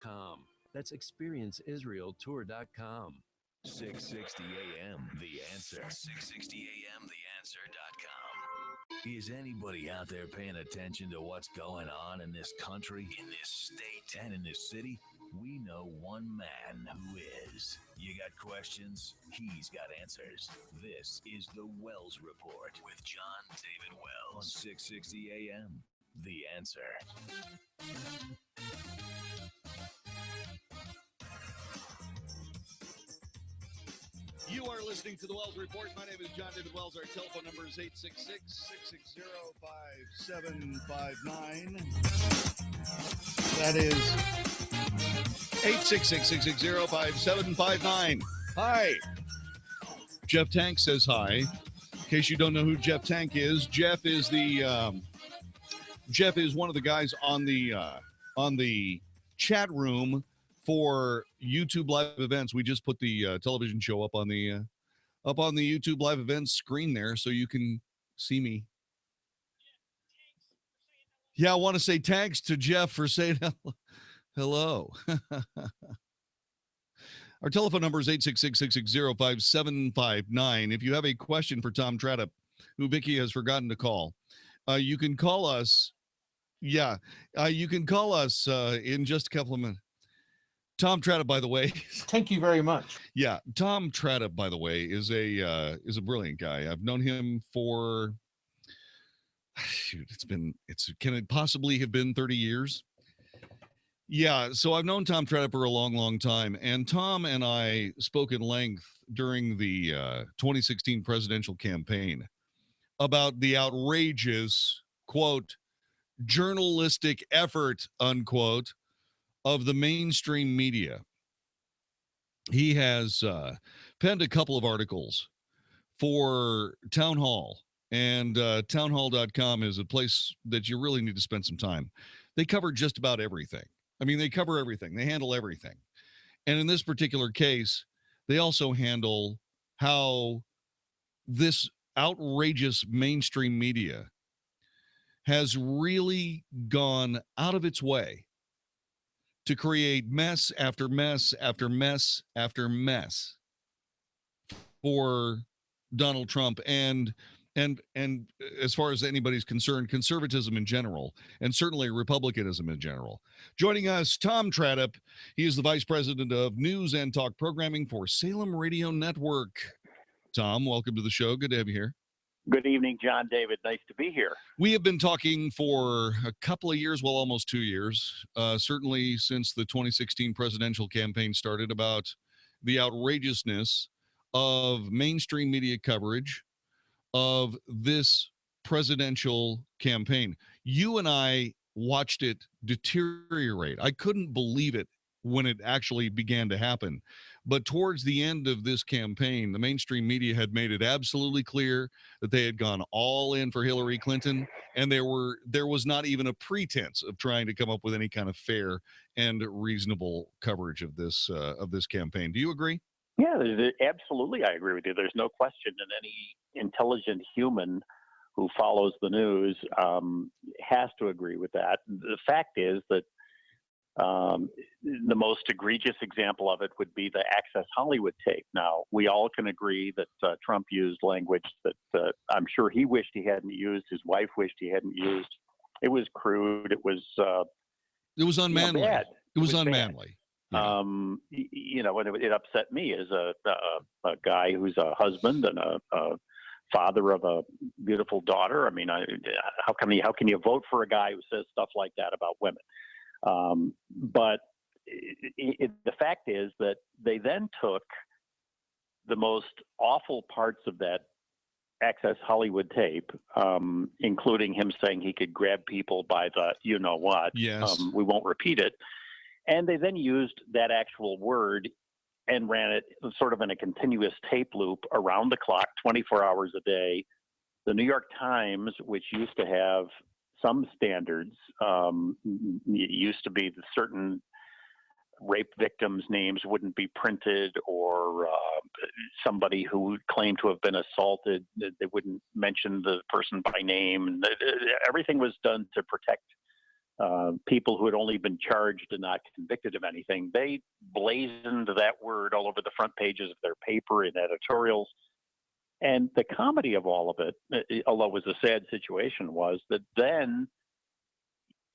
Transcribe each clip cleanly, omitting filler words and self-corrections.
Com. That's experienceisraeltour.com. 660 AM, The Answer. 660 AM, TheAnswer.com. Is anybody out there paying attention to what's going on in this country, in this state, and in this city? We know one man who is. You got questions? He's got answers. This is the Wells Report with Jon-David Wells on 660 AM, The Answer. You are listening to the Wells Report. My name is Jon-David Wells. Our telephone number is 866-660-5759. That is 866-660-5759. Hi. Jeff Tank says hi. In case you don't know who Jeff Tank is, Jeff is one of the guys on the chat room for YouTube live events. We just put the television show up on the YouTube live events screen there, so you can see me. Yeah, I want to say thanks to Jeff for saying hello. Our telephone number is 866-660-5759. If you have a question for Tom Tradup, who Vicky has forgotten to call, you can call us. Yeah, you can call us in just a couple of minutes. Tom Tradup, by the way. Thank you very much. Yeah, Tom Tradup, by the way, is a brilliant guy. I've known him for, can it possibly have been 30 years? Yeah, so I've known Tom Tradup for a long, long time, and Tom and I spoke at length during the 2016 presidential campaign about the outrageous, quote, journalistic effort, unquote, of the mainstream media. He has penned a couple of articles for Town Hall, and townhall.com is a place that you really need to spend some time. They cover just about everything. I mean, they cover everything. They handle everything. And in this particular case, they also handle how this outrageous mainstream media has really gone out of its way to create mess after mess after mess after mess for Donald Trump and as far as anybody's concerned, conservatism in general, and certainly republicanism in general. Joining us, Tom Tradup. He is the Vice President of News and Talk Programming for Salem Radio Network. Tom, welcome to the show. Good to have you here. Good evening, Jon-David. Nice to be here. We have been talking for a couple of years, well, almost 2 years, certainly since the 2016 presidential campaign started, about the outrageousness of mainstream media coverage of this presidential campaign. You and I watched it deteriorate. I couldn't believe it when it actually began to happen. But towards the end of this campaign, the mainstream media had made it absolutely clear that they had gone all in for Hillary Clinton, and there was not even a pretense of trying to come up with any kind of fair and reasonable coverage of this campaign. Do you agree? Yeah, absolutely. I agree with you. There's no question, and any intelligent human who follows the news has to agree with that. The fact is that the most egregious example of it would be the Access Hollywood tape. Now, we all can agree that Trump used language that I'm sure he wished he hadn't used, his wife wished he hadn't used. It was crude. It was unmanly. Bad. It was unmanly. Yeah. And it upset me as a guy who's a husband and a father of a beautiful daughter. I mean, how can you vote for a guy who says stuff like that about women? But the fact is that they then took the most awful parts of that Access Hollywood tape, including him saying he could grab people by the you-know-what. Yes. We won't repeat it. And they then used that actual word and ran it sort of in a continuous tape loop around the clock, 24 hours a day. The New York Times, which used to have some standards, it used to be that certain rape victims' names wouldn't be printed, or somebody who claimed to have been assaulted, they wouldn't mention the person by name. Everything was done to protect people who had only been charged and not convicted of anything. They blazoned that word all over the front pages of their paper in editorials. And the comedy of all of it, although it was a sad situation, was that then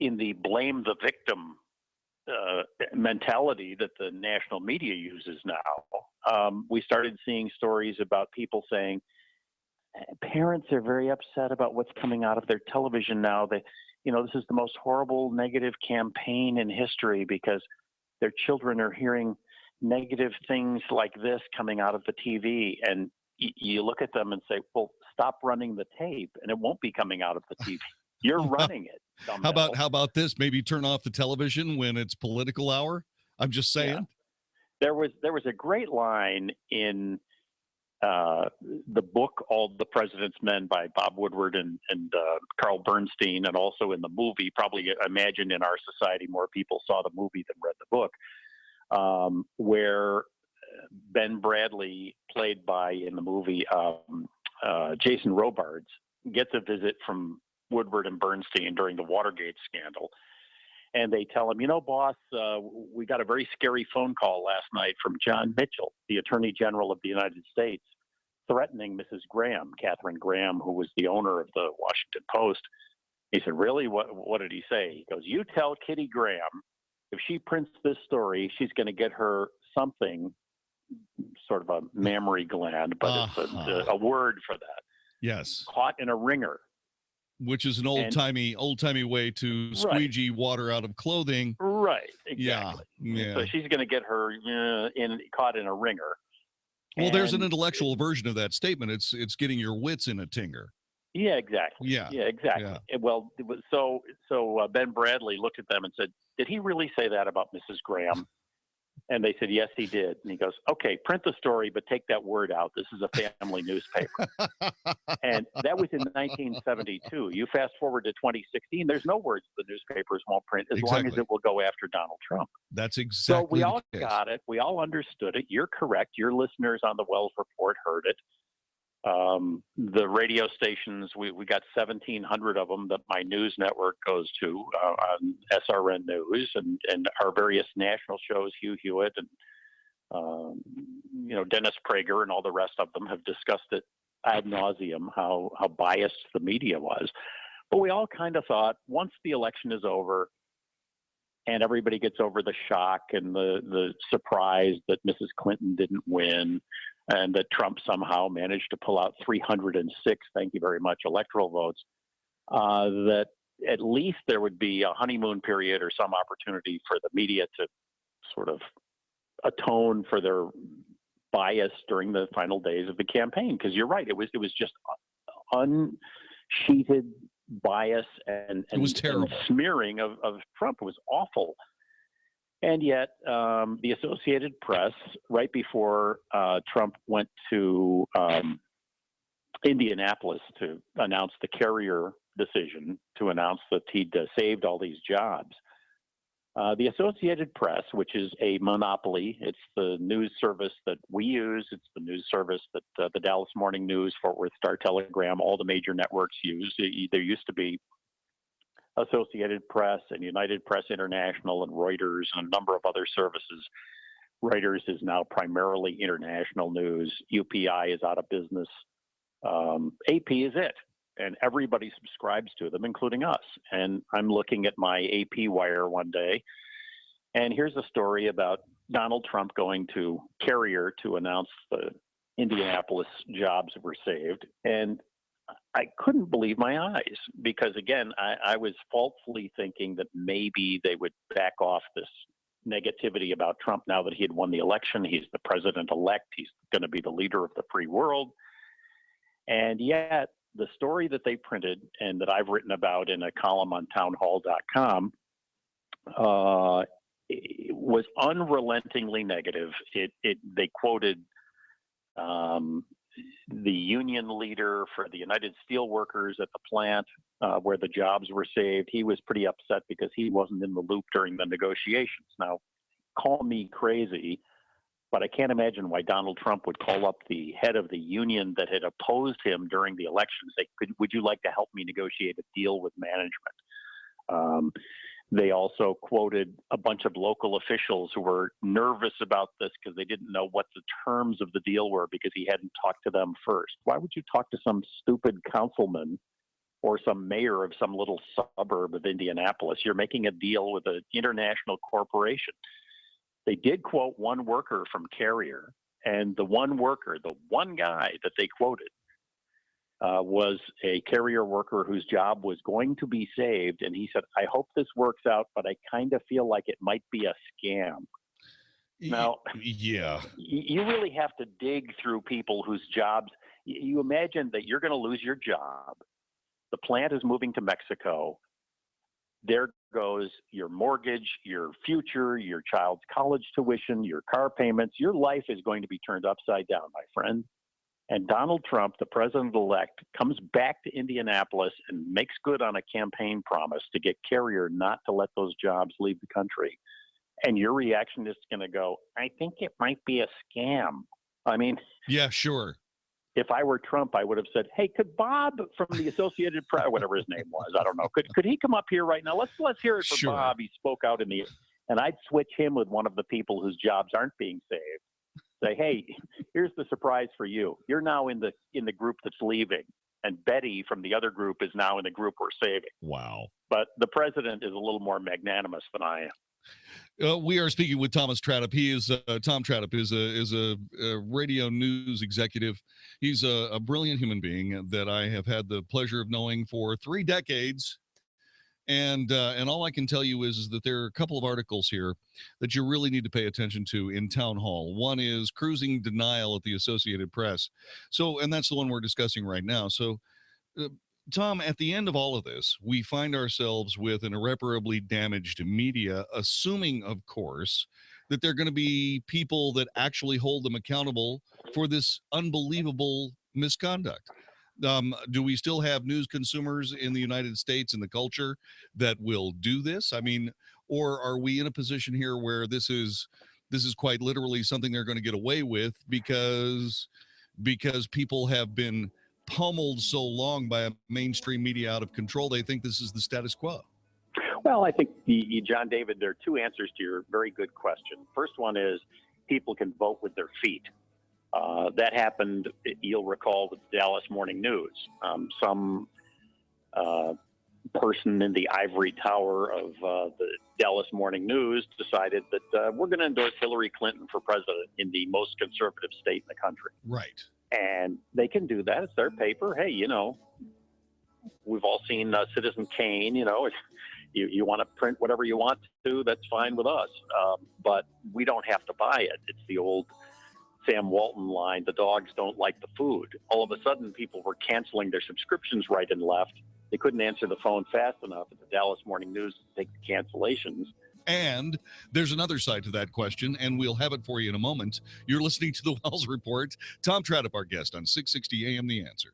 in the blame the victim mentality that the national media uses now, we started seeing stories about people saying, parents are very upset about what's coming out of their television now. This is the most horrible negative campaign in history because their children are hearing negative things like this coming out of the TV. And you look at them and say, well, stop running the tape and it won't be coming out of the TV. You're running it. How about this? Maybe turn off the television when it's political hour. I'm just saying. Yeah. There was a great line in the book All the President's Men by Bob Woodward and Carl Bernstein, and also in the movie. Probably imagine in our society more people saw the movie than read the book, where Ben Bradley, played by in the movie Jason Robards, gets a visit from Woodward and Bernstein during the Watergate scandal. And they tell him, boss, we got a very scary phone call last night from John Mitchell, the Attorney General of the United States, threatening Mrs. Graham, Catherine Graham, who was the owner of the Washington Post. He said, really? What did he say? He goes, you tell Kitty Graham, if she prints this story, she's going to get her something, sort of a mammary gland, but it's a word for that. Yes. Caught in a ringer. Which is an old-timey way to squeegee water out of clothing. Right, exactly. Yeah. So she's going to get her caught in a ringer. Well, there's an intellectual version of that statement. It's getting your wits in a tinger. Yeah, exactly. Yeah, exactly. Yeah. Well, so Ben Bradley looked at them and said, did he really say that about Mrs. Graham? And they said, yes, he did. And he goes, okay, print the story, but take that word out. This is a family newspaper. And that was in 1972. You fast forward to 2016, there's no words the newspapers won't print as long as it will go after Donald Trump. That's exactly So we all the case. got it. We all understood it. You're correct. Your listeners on the Wells Report heard it. The radio stations, we got 1,700 of them that my news network goes to on SRN News, and our various national shows, Hugh Hewitt and Dennis Prager and all the rest of them have discussed it ad nauseum, how biased the media was. But we all kind of thought once the election is over and everybody gets over the shock and the surprise that Mrs. Clinton didn't win, and that Trump somehow managed to pull out 306, thank you very much, electoral votes, that at least there would be a honeymoon period or some opportunity for the media to sort of atone for their bias during the final days of the campaign. Because you're right, it was just unsheeted bias and it was terrible. And smearing of Trump. It was awful. And yet, the Associated Press, right before Trump went to Indianapolis to announce the carrier decision, to announce that he'd saved all these jobs, the Associated Press, which is a monopoly, it's the news service that we use, it's the news service that the Dallas Morning News, Fort Worth Star-Telegram, all the major networks use. There used to be Associated Press and United Press International and Reuters and a number of other services. Reuters is now primarily international news. UPI is out of business. AP is it. And everybody subscribes to them, including us. And I'm looking at my AP wire one day, and here's a story about Donald Trump going to Carrier to announce the Indianapolis jobs were saved. And I couldn't believe my eyes because, again, I was falsely thinking that maybe they would back off this negativity about Trump now that he had won the election. He's the president-elect. He's going to be the leader of the free world. And yet the story that they printed and that I've written about in a column on townhall.com was unrelentingly negative. They quoted the union leader for the United Steelworkers at the plant where the jobs were saved. He was pretty upset because he wasn't in the loop during the negotiations. Now, call me crazy, but I can't imagine why Donald Trump would call up the head of the union that had opposed him during the election and say, would you like to help me negotiate a deal with management? They also quoted a bunch of local officials who were nervous about this because they didn't know what the terms of the deal were because he hadn't talked to them first. Why would you talk to some stupid councilman or some mayor of some little suburb of Indianapolis? You're making a deal with an international corporation. They did quote one worker from Carrier, and the one worker, the one guy that they quoted, was a Carrier worker whose job was going to be saved. And he said, I hope this works out, but I kind of feel like it might be a scam. Now, yeah, you really have to dig through people whose jobs, you imagine that you're going to lose your job. The plant is moving to Mexico. There goes your mortgage, your future, your child's college tuition, your car payments. Your life is going to be turned upside down, my friend. And Donald Trump, the president-elect, comes back to Indianapolis and makes good on a campaign promise to get Carrier not to let those jobs leave the country. And your reaction is going to go, I think it might be a scam. I mean, yeah, sure. If I were Trump, I would have said, hey, could Bob from the Associated Press, whatever his name was, I don't know, could he come up here right now? Let's hear it from Sure. Bob. He spoke out and I'd switch him with one of the people whose jobs aren't being saved. Say, hey, here's the surprise for you. You're now in the group that's leaving, and Betty from the other group is now in the group we're saving. Wow. But the president is a little more magnanimous than I am. We are speaking with Thomas Tradup. He is Tom Tradup is a radio news executive. He's a brilliant human being that I have had the pleasure of knowing for 3 decades. And all I can tell you is that there are a couple of articles here that you really need to pay attention to in Town Hall. One is cruising denial at the Associated Press. So, and that's the one we're discussing right now. So, Tom, at the end of all of this, we find ourselves with an irreparably damaged media, assuming, of course, that they're going to be people that actually hold them accountable for this unbelievable misconduct. Do we still have news consumers in the United States and the culture that will do this? I mean, or are we in a position here where this is quite literally something they're going to get away with because people have been pummeled so long by a mainstream media out of control, they think this is the status quo? Well, I think, Jon-David, there are 2 answers to your very good question. First one is people can vote with their feet. That happened, you'll recall, with the Dallas Morning News. Some person in the ivory tower of the Dallas Morning News decided that we're going to endorse Hillary Clinton for president in the most conservative state in the country. Right. And they can do that. It's their paper. Hey, we've all seen Citizen Kane. You want to print whatever you want to, that's fine with us. But we don't have to buy it. It's the old Sam Walton line, the dogs don't like the food. All of a sudden, people were canceling their subscriptions right and left. They couldn't answer the phone fast enough at the Dallas Morning News to take the cancellations. And there's another side to that question, and we'll have it for you in a moment. You're listening to the Wells Report. Tom Tradup, our guest on 660 AM The Answer.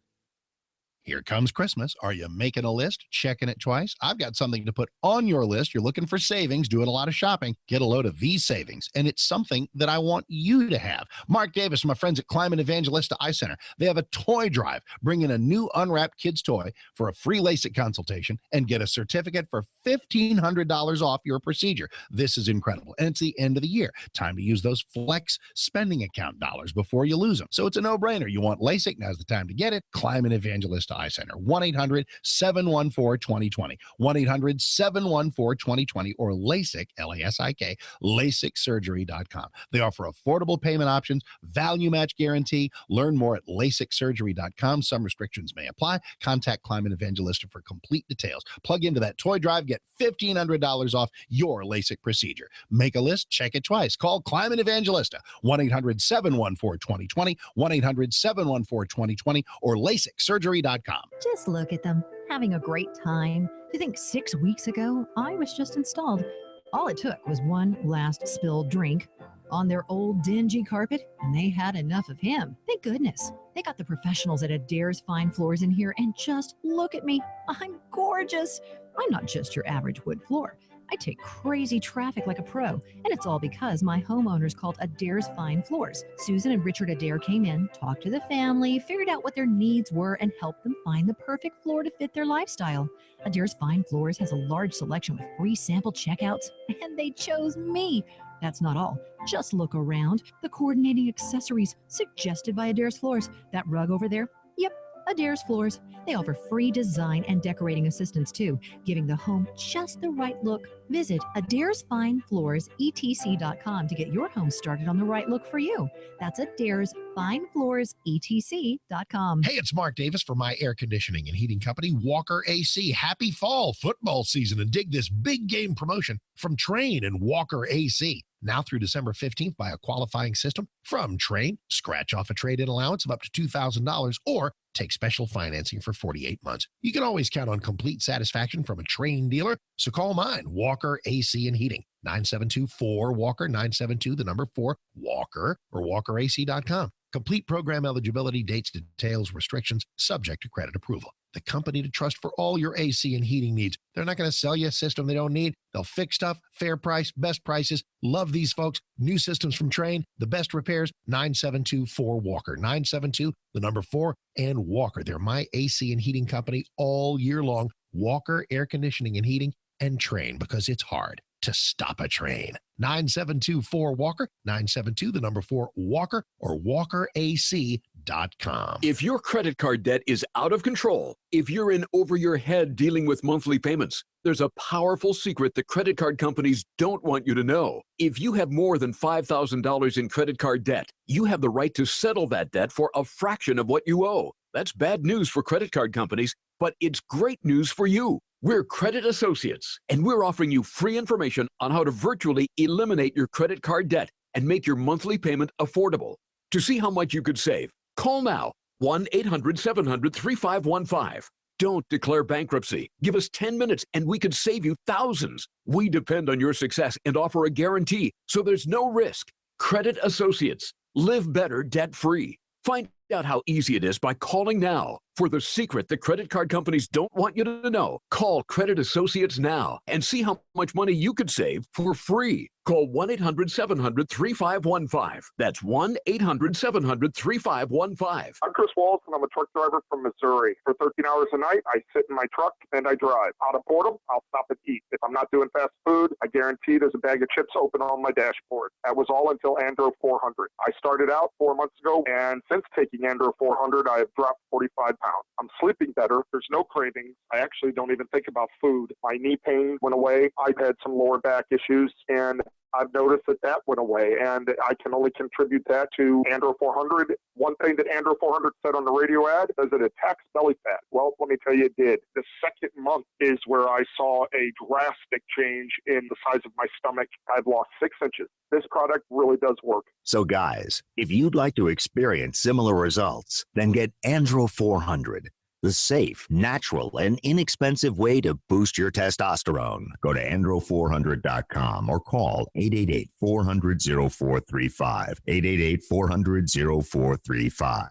Here comes Christmas. Are you making a list? Checking it twice? I've got something to put on your list. You're looking for savings, doing a lot of shopping. Get a load of these savings, and it's something that I want you to have. Mark Davis, my friends at Climate Evangelista Eye Center, they have a toy drive. Bring in a new unwrapped kid's toy for a free LASIK consultation and get a certificate for $1,500 off your procedure. This is incredible, and it's the end of the year. Time to use those flex spending account dollars before you lose them. So it's a no-brainer. You want LASIK? Now's the time to get it. Climate Evangelista Eye Center, 1-800-714-2020, 1-800-714-2020, or LASIK, L-A-S-I-K, LASIKsurgery.com. They offer affordable payment options, value match guarantee. Learn more at LASIKsurgery.com. Some restrictions may apply. Contact Climate Evangelista for complete details. Plug into that toy drive, get $1,500 off your LASIK procedure. Make a list, check it twice. Call Climate Evangelista, 1-800-714-2020, 1-800-714-2020, or LASIKsurgery.com. Just look at them, having a great time. You think 6 weeks ago, I was just installed. All it took was one last spilled drink on their old dingy carpet, and they had enough of him. Thank goodness. They got the professionals at Adair's Fine Floors in here, and just look at me. I'm gorgeous. I'm not just your average wood floor. I take crazy traffic like a pro, and it's all because my homeowners called Adair's Fine Floors. Susan and Richard Adair came in, talked to the family, figured out what their needs were, and helped them find the perfect floor to fit their lifestyle. Adair's Fine Floors has a large selection with free sample checkouts, and they chose me. That's not all. Just look around. The coordinating accessories suggested by Adair's Floors. That rug over there? Yep, Adair's Floors. They offer free design and decorating assistance too, giving the home just the right look. Visit adairsfinefloorsetc.com to get your home started on the right look for you. That's adairsfinefloorsetc.com. Hey, it's Mark Davis for my air conditioning and heating company, Walker AC. Happy fall football season and dig this big game promotion from Train and Walker AC. Now through December 15th, buy a qualifying system from Train, scratch off a trade-in allowance of up to $2,000, or take special financing for 48 months. You can always count on complete satisfaction from a Train dealer, so call mine, Walker AC and Heating, 972-4-WALKER, 972-4-WALKER, or walkerac.com. Complete program eligibility, dates, details, restrictions, subject to credit approval. The company to trust for all your AC and heating needs. They're not going to sell you a system they don't need. They'll fix stuff, fair price, best prices. Love these folks. New systems from Train, the best repairs, 972-4-WALKER, 972-4, and Walker. They're my AC and heating company all year long. Walker Air Conditioning and Heating and Train, because it's hard to stop a train. 972-4-WALKER, 972-4-WALKER, or walkerac.com. If your credit card debt is out of control, if you're in over your head dealing with monthly payments, there's a powerful secret the credit card companies don't want you to know. If you have more than $5,000 in credit card debt, you have the right to settle that debt for a fraction of what you owe. That's bad news for credit card companies, but it's great news for you. We're Credit Associates, and we're offering you free information on how to virtually eliminate your credit card debt and make your monthly payment affordable. To see how much you could save, call now, 1-800-700-3515. Don't declare bankruptcy. Give us 10 minutes and we could save you thousands. We depend on your success and offer a guarantee, so there's no risk. Credit Associates. Live better debt-free. Find out how easy it is by calling now. For the secret the credit card companies don't want you to know, call Credit Associates now and see how much money you could save for free. Call 1-800-700-3515. That's 1-800-700-3515. I'm Chris Walls, and I'm a truck driver from Missouri. For 13 hours a night, I sit in my truck and I drive. Out of boredom, I'll stop and eat. If I'm not doing fast food, I guarantee there's a bag of chips open on my dashboard. That was all until Andro 400. I started out 4 months ago, and since taking Andro 400, I have dropped 45 pounds. I'm sleeping better. There's no cravings. I actually don't even think about food. My knee pain went away. I've had some lower back issues, and I've noticed that went away, and I can only contribute that to Andro 400. One thing that Andro 400 said on the radio ad is it attacks belly fat. Well, let me tell you, it did. The second month is where I saw a drastic change in the size of my stomach. I've lost 6 inches. This product really does work. So guys, if you'd like to experience similar results, then get Andro 400. The safe, natural, and inexpensive way to boost your testosterone. Go to andro400.com or call 888-400-0435. 888-400-0435.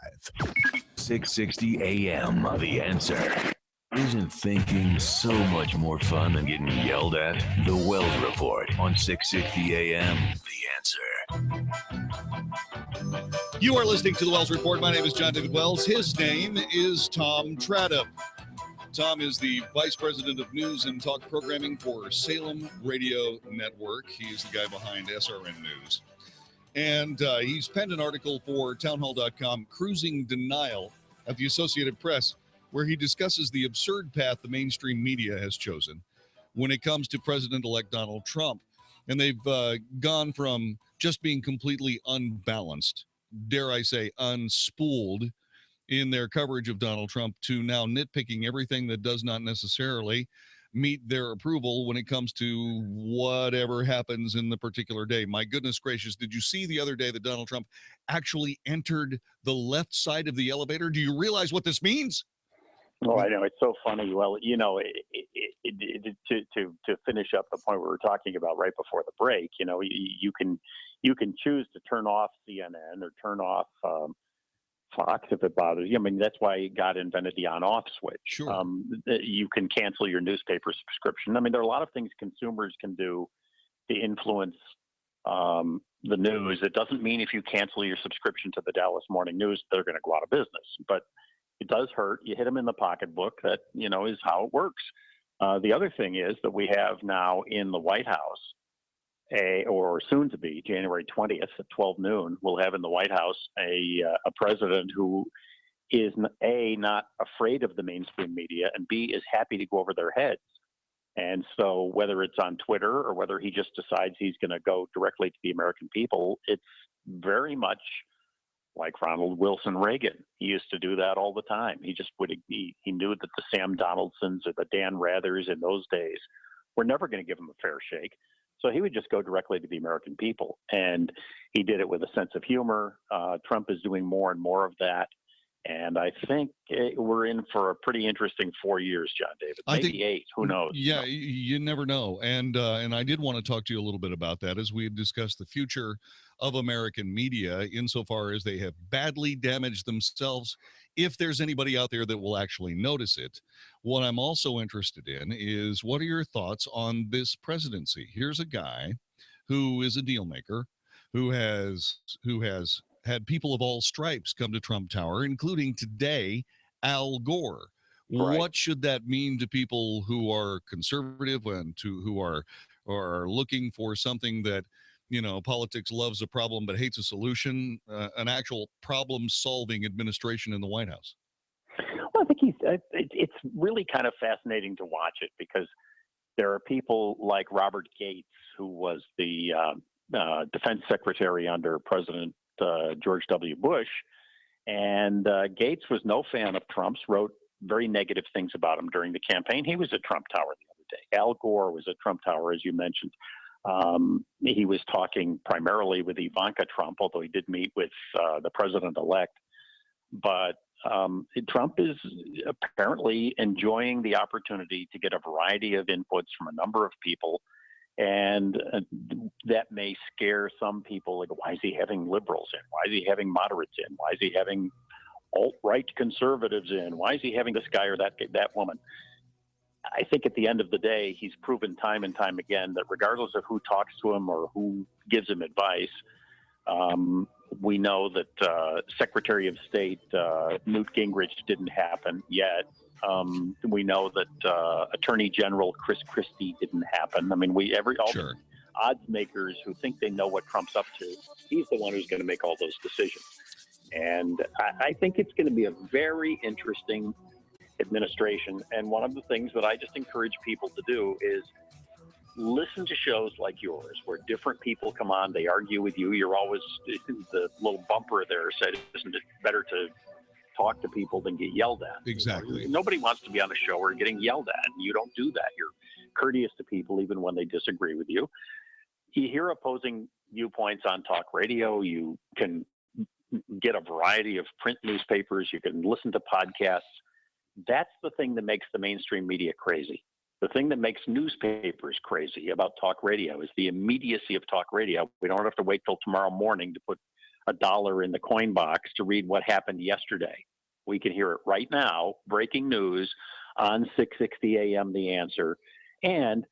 660 AM, The Answer. Isn't thinking so much more fun than getting yelled at? The Wells Report on 660 AM, The Answer. You are listening to the Wells Report. My name is Jon-David Wells. His name is Tom Tradup. Tom is the Vice President of News and Talk Programming for Salem Radio Network. He's the guy behind SRN News. And he's penned an article for townhall.com, Cruising Denial, at the Associated Press, where he discusses the absurd path the mainstream media has chosen when it comes to President-elect Donald Trump. And they've gone from just being completely unbalanced, dare I say, unspooled in their coverage of Donald Trump, to now nitpicking everything that does not necessarily meet their approval when it comes to whatever happens in the particular day. My goodness gracious, did you see the other day that Donald Trump actually entered the left side of the elevator? Do you realize what this means? Oh, I know. It's so funny. Well, you know, to finish up the point we were talking about right before the break, you know, you can choose to turn off CNN or turn off Fox, if it bothers you. I mean, that's why God invented the on-off switch. Sure. You can cancel your newspaper subscription. I mean, there are a lot of things consumers can do to influence the news. It doesn't mean if you cancel your subscription to the Dallas Morning News, they're going to go out of business. But it does hurt. You hit them in the pocketbook. That, is how it works. The other thing is that we have now in the White House, or soon to be January 20th at 12 noon, we'll have in the White House a president who is A, not afraid of the mainstream media, and B, is happy to go over their heads. And so whether it's on Twitter or whether he just decides he's going to go directly to the American people, it's very much like Ronald Wilson Reagan. He used to do that all the time. He just he knew that the Sam Donaldsons or the Dan Rathers in those days were never going to give him a fair shake. So he would just go directly to the American people. And he did it with a sense of humor. Trump is doing more and more of that. And I think we're in for a pretty interesting 4 years, Jon-David. Maybe 8. Who knows? Yeah, you never know. And I did want to talk to you a little bit about that as we had discussed the future of American media insofar as they have badly damaged themselves, if there's anybody out there that will actually notice it. What I'm also interested in is, what are your thoughts on this presidency? Here's a guy who is a deal maker, who has had people of all stripes come to Trump Tower, including today Al Gore. Right. What should that mean to people who are conservative and who are looking for something that, politics loves a problem but hates a solution, an actual problem-solving administration in the White House? Well, I think it's really kind of fascinating to watch it, because there are people like Robert Gates, who was the defense secretary under President George W. Bush, and Gates was no fan of Trump's, wrote very negative things about him during the campaign. He was at Trump Tower the other day. Al Gore was at Trump Tower, as you mentioned. He was talking primarily with Ivanka Trump, although he did meet with the president-elect. But Trump is apparently enjoying the opportunity to get a variety of inputs from a number of people. And that may scare some people. Like, why is he having liberals in? Why is he having moderates in? Why is he having alt-right conservatives in? Why is he having this guy or that woman? I think at the end of the day, he's proven time and time again that regardless of who talks to him or who gives him advice, we know that Secretary of State Newt Gingrich didn't happen yet. We know that Attorney General Chris Christie didn't happen. I mean, all the odds makers who think they know what Trump's up to, he's the one who's going to make all those decisions. And I think it's going to be a very interesting administration. And one of the things that I just encourage people to do is listen to shows like yours, where different people come on, they argue with you. You're always, the little bumper there said, isn't it better to talk to people than get yelled at? Exactly. Nobody wants to be on a show where you're getting yelled at. You don't do that. You're courteous to people even when they disagree with you. You hear opposing viewpoints on talk radio. You can get a variety of print newspapers. You can listen to podcasts. That's the thing that makes the mainstream media crazy. The thing that makes newspapers crazy about talk radio is the immediacy of talk radio. We don't have to wait till tomorrow morning to put $1 in the coin box to read what happened yesterday. We can hear it right now, breaking news on 660 AM The Answer, and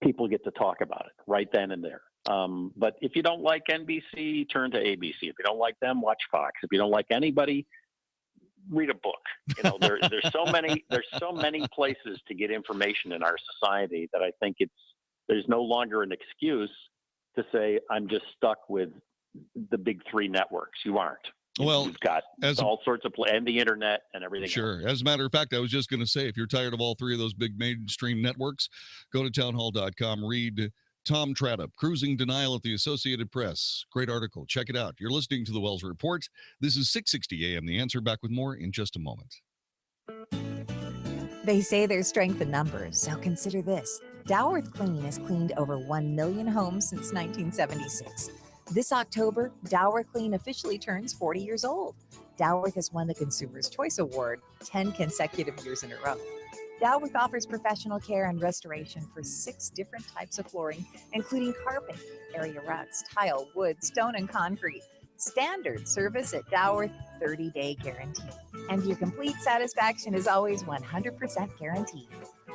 people get to talk about it right then and there. But if you don't like NBC, turn to ABC. If you don't like them, watch Fox. If you don't like anybody, read a book. There's so many places to get information in our society that I think there's no longer an excuse to say I'm just stuck with the big three networks. You aren't. Well, you've got all sorts of and the internet and everything. Sure. else. As a matter of fact, I was just going to say, if you're tired of all three of those big mainstream networks, go to townhall.com, read Tom Tradup, Cruising Denial at the Associated Press. Great article. Check it out. You're listening to the Wells Report. This is 660 AM The Answer. Back with more in just a moment. They say there's strength in numbers, so consider this. Doworth Clean has cleaned over 1 million homes since 1976. This October, Doworth Clean officially turns 40 years old. Doworth has won the Consumer's Choice Award 10 consecutive years in a row. Doworth offers professional care and restoration for 6 different types of flooring, including carpet, area rugs, tile, wood, stone, and concrete. Standard service at Doworth, 30-day guarantee. And your complete satisfaction is always 100% guaranteed.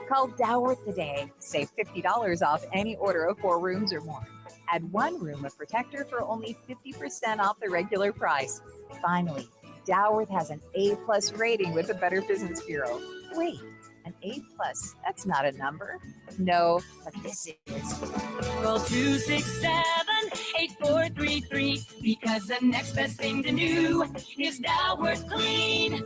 Call Doworth today. Save $50 off any order of 4 rooms or more. Add 1 room of protector for only 50% off the regular price. Finally, Doworth has an A+ rating with the Better Business Bureau. Wait, an A+, that's not a number. No, but this is. Call 267-8433 because the next best thing to do is Doworth Clean.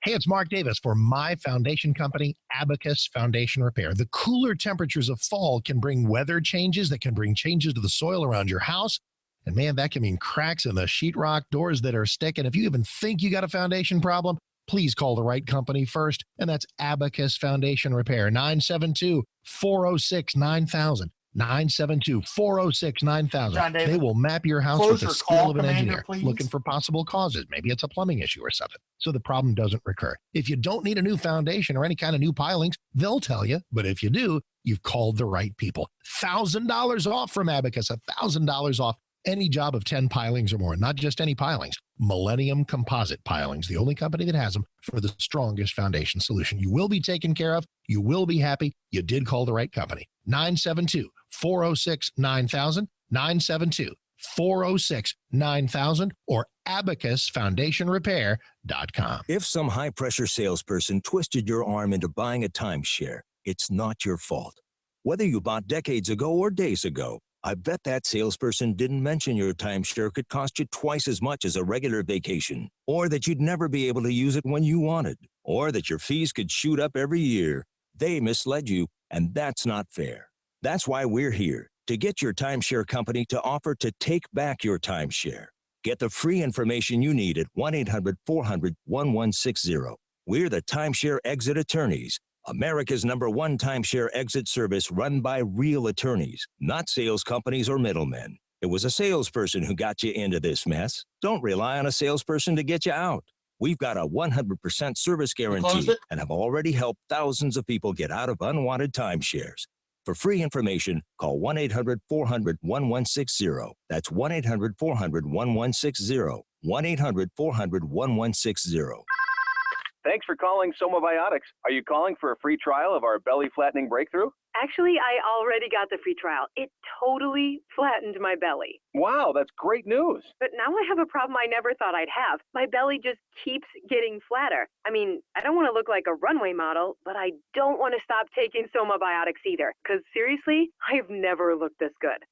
Hey, it's Mark Davis for my foundation company, Abacus Foundation Repair. The cooler temperatures of fall can bring weather changes that can bring changes to the soil around your house. And man, that can mean cracks in the sheetrock, doors that are sticking. If you even think you got a foundation problem, please call the right company first. And that's Abacus Foundation Repair, 972-406-9000. 972-406-9000. Jon-David, They will map your house with the close your skill call, of an Commander, engineer, please. looking for possible causes. Maybe it's a plumbing issue or something, so the problem doesn't recur. If you don't need a new foundation or any kind of new pilings, they'll tell you. But if you do, you've called the right people. $1,000 off from Abacus, $1,000 off any job of 10 pilings or more. Not just any pilings, Millennium Composite Pilings, the only company that has them for the strongest foundation solution. You will be taken care of. You will be happy. You did call the right company. 972-406-9000, 972-406-9000, or abacusfoundationrepair.com. If some high-pressure salesperson twisted your arm into buying a timeshare, it's not your fault. Whether you bought decades ago or days ago, I bet that salesperson didn't mention your timeshare could cost you twice as much as a regular vacation, or that you'd never be able to use it when you wanted, or that your fees could shoot up every year. They misled you, and that's not fair. That's why we're here, to get your timeshare company to offer to take back your timeshare. Get the free information you need at 1-800-400-1160. We're the Timeshare Exit Attorneys, America's #1 timeshare exit service run by real attorneys, not sales companies or middlemen. It was a salesperson who got you into this mess. Don't rely on a salesperson to get you out. We've got a 100% service guarantee and have already helped thousands of people get out of unwanted timeshares. For free information, call 1-800-400-1160. That's 1-800-400-1160. 1-800-400-1160. Thanks for calling Somabiotics. Are you calling for a free trial of our belly flattening breakthrough? Actually, I already got the free trial. It totally flattened my belly. Wow, that's great news. But now I have a problem I never thought I'd have. My belly just keeps getting flatter. I mean, I don't want to look like a runway model, but I don't want to stop taking Somabiotics either. Because seriously, I've never looked this good.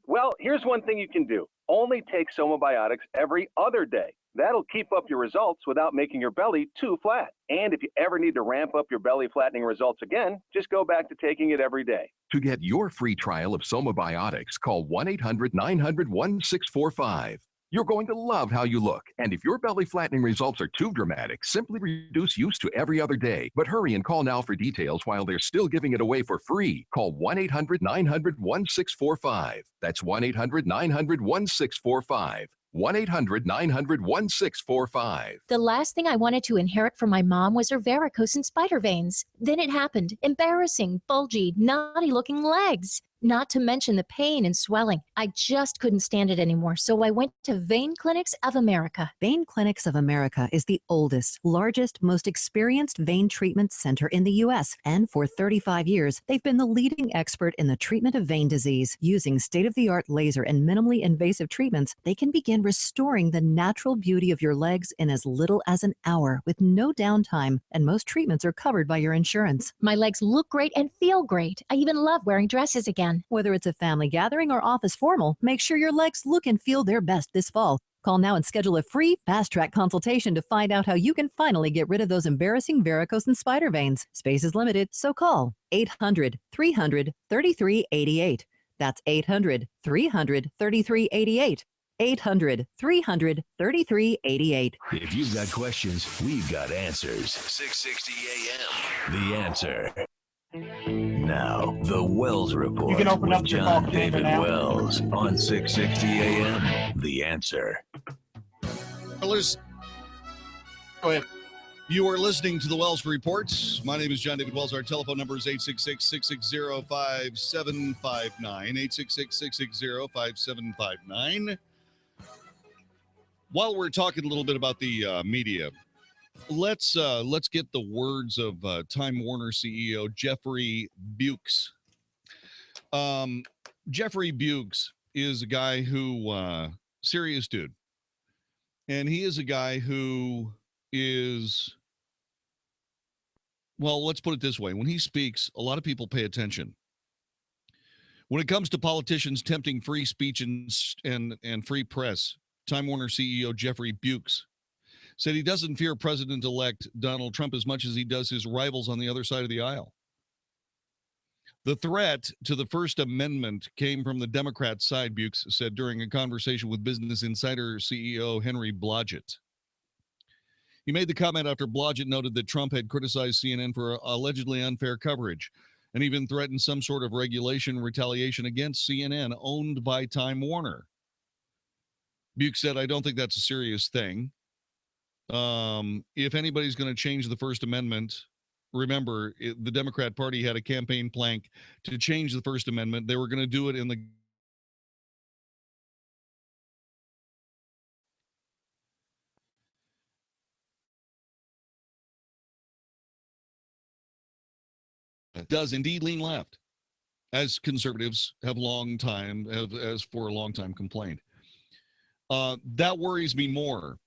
Well, here's one thing you can do. Only take Somabiotics every other day. That'll keep up your results without making your belly too flat. And if you ever need to ramp up your belly flattening results again, just go back to taking it every day. To get your free trial of Somabiotics, call 1-800-900-1645. You're going to love how you look. And if your belly flattening results are too dramatic, simply reduce use to every other day. But hurry and call now for details while they're still giving it away for free. Call 1-800-900-1645. That's 1-800-900-1645. 1-800-900-1645. The last thing I wanted to inherit from my mom was her varicose and spider veins. Then it happened. Embarrassing, bulgy, naughty-looking legs. Not to mention the pain and swelling. I just couldn't stand it anymore, so I went to Vein Clinics of America. Vein Clinics of America is the oldest, largest, most experienced vein treatment center in the U.S. And for 35 years, they've been the leading expert in the treatment of vein disease. Using state-of-the-art laser and minimally invasive treatments, they can begin restoring the natural beauty of your legs in as little as an hour with no downtime, and most treatments are covered by your insurance. My legs look great and feel great. I even love wearing dresses again. Whether it's a family gathering or office formal, make sure your legs look and feel their best this fall. Call now and schedule a free fast-track consultation to find out how you can finally get rid of those embarrassing varicose and spider veins. Space is limited, so call 800-300-3388. That's 800-300-3388. 800-300-3388. If you've got questions, we've got answers. 660 AM. The Answer. Now, the Wells Report You can open with up your call Jon-David now. Wells on 660 AM. The Answer. Go ahead. You are listening to the Wells Report. My name is Jon-David Wells. Our telephone number is 866-660-5759. 866-660-5759. While we're talking a little bit about the media, let's get the words of Time Warner CEO Jeffrey Bukes. Jeffrey Bukes is a guy who serious dude, and he is a guy who is, well, let's put it this way: when he speaks, a lot of people pay attention. When it comes to politicians tempting free speech and free press, Time Warner CEO Jeffrey Bukes said he doesn't fear President-elect Donald Trump as much as he does his rivals on the other side of the aisle. The threat to the First Amendment came from the Democrat side, Bukes said during a conversation with Business Insider CEO Henry Blodgett. He made the comment after Blodgett noted that Trump had criticized CNN for allegedly unfair coverage and even threatened some sort of regulation retaliation against CNN owned by Time Warner. Bukes said, I don't think that's a serious thing. If anybody's going to change the First Amendment, remember, the Democrat Party had a campaign plank to change the First Amendment. They were going to do it in the does indeed lean left, as conservatives have for a long time complained. That worries me more,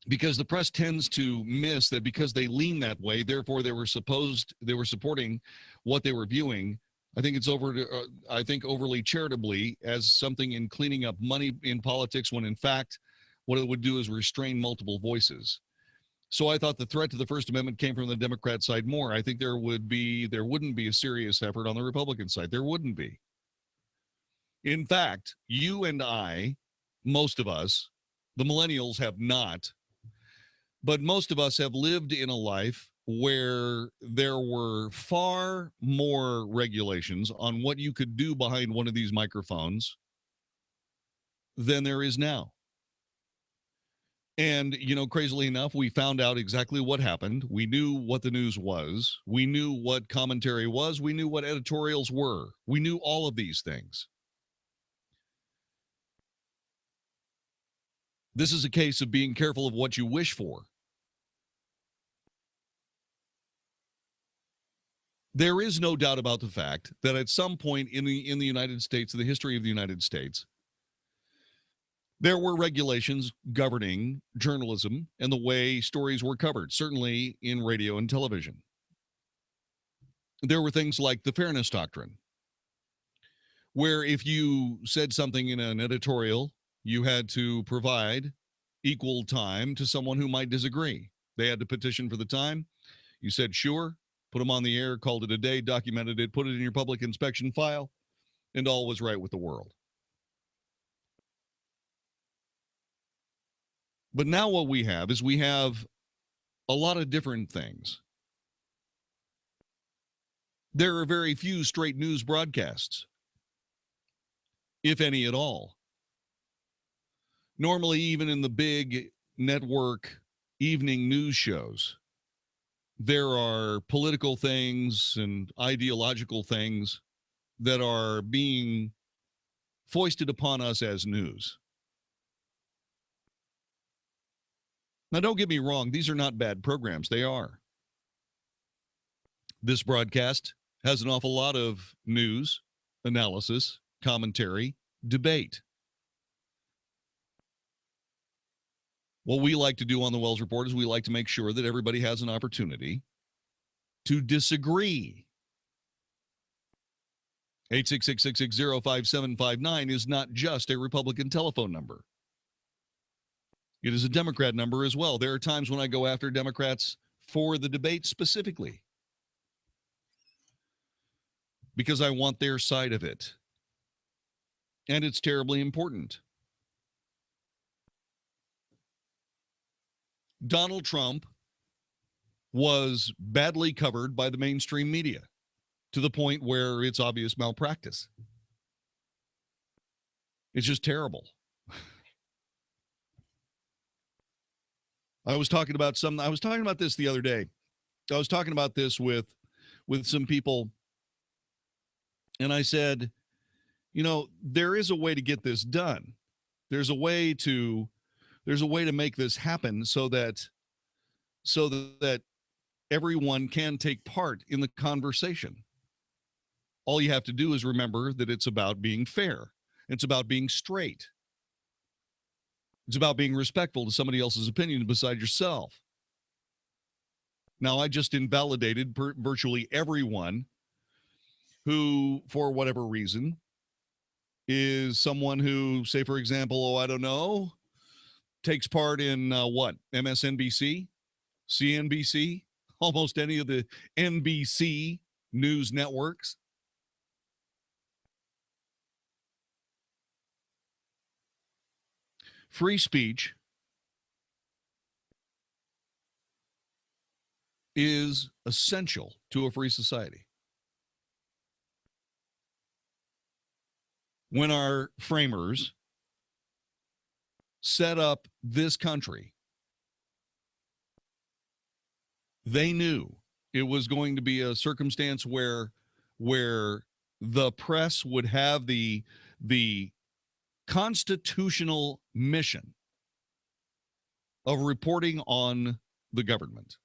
because the press tends to miss that because they lean that way, therefore they were supporting what they were viewing. I think it's overly charitably as something in cleaning up money in politics, when in fact what it would do is restrain multiple voices. So I thought the threat to the First Amendment came from the Democrat side more. I think there wouldn't be a serious effort on the Republican side. There wouldn't be. In fact, you and I, most of us, the millennials have not, but most of us have lived in a life where there were far more regulations on what you could do behind one of these microphones than there is now. And, crazily enough, we found out exactly what happened. We knew what the news was. We knew what commentary was. We knew what editorials were. We knew all of these things. This is a case of being careful of what you wish for. There is no doubt about the fact that at some point in the United States, in the history of the United States, there were regulations governing journalism and the way stories were covered, certainly in radio and television. There were things like the Fairness Doctrine, where if you said something in an editorial, you had to provide equal time to someone who might disagree. They had to petition for the time. You said, sure, put them on the air, called it a day, documented it, put it in your public inspection file, and all was right with the world. But now what we have is a lot of different things. There are very few straight news broadcasts, if any at all. Normally, even in the big network evening news shows, there are political things and ideological things that are being foisted upon us as news. Now, don't get me wrong. These are not bad programs. They are. This broadcast has an awful lot of news, analysis, commentary, debate. What we like to do on the Wells Report is we like to make sure that everybody has an opportunity to disagree. 866-660-5759 is not just a Republican telephone number. It is a Democrat number as well. There are times when I go after Democrats for the debate specifically, because I want their side of it. And it's terribly important. Donald Trump was badly covered by the mainstream media to the point where it's obvious malpractice. It's just terrible. I was talking about this the other day. I was talking about this with some people, and I said, there is a way to get this done. There's a way to There's a way to make this happen so that everyone can take part in the conversation. All you have to do is remember that it's about being fair. It's about being straight. It's about being respectful to somebody else's opinion beside yourself. Now, I just invalidated virtually everyone who, for whatever reason, is someone who, say, for example, I don't know, takes part in MSNBC, CNBC, almost any of the NBC news networks. Free speech is essential to a free society. When our framers set up this country, they knew it was going to be a circumstance where the press would have the constitutional mission of reporting on the government.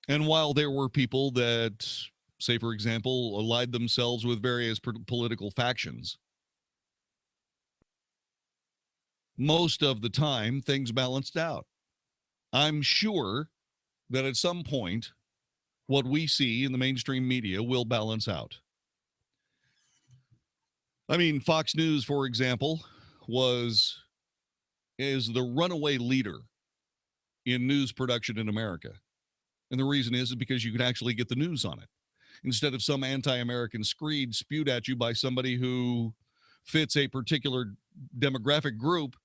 And while there were people that, say, for example, allied themselves with various political factions, most of the time things balanced out. I'm sure that at some point, what we see in the mainstream media will balance out. I mean, Fox News, for example, is the runaway leader in news production in America. And the reason is because you can actually get the news on it, instead of some anti-American screed spewed at you by somebody who fits a particular demographic group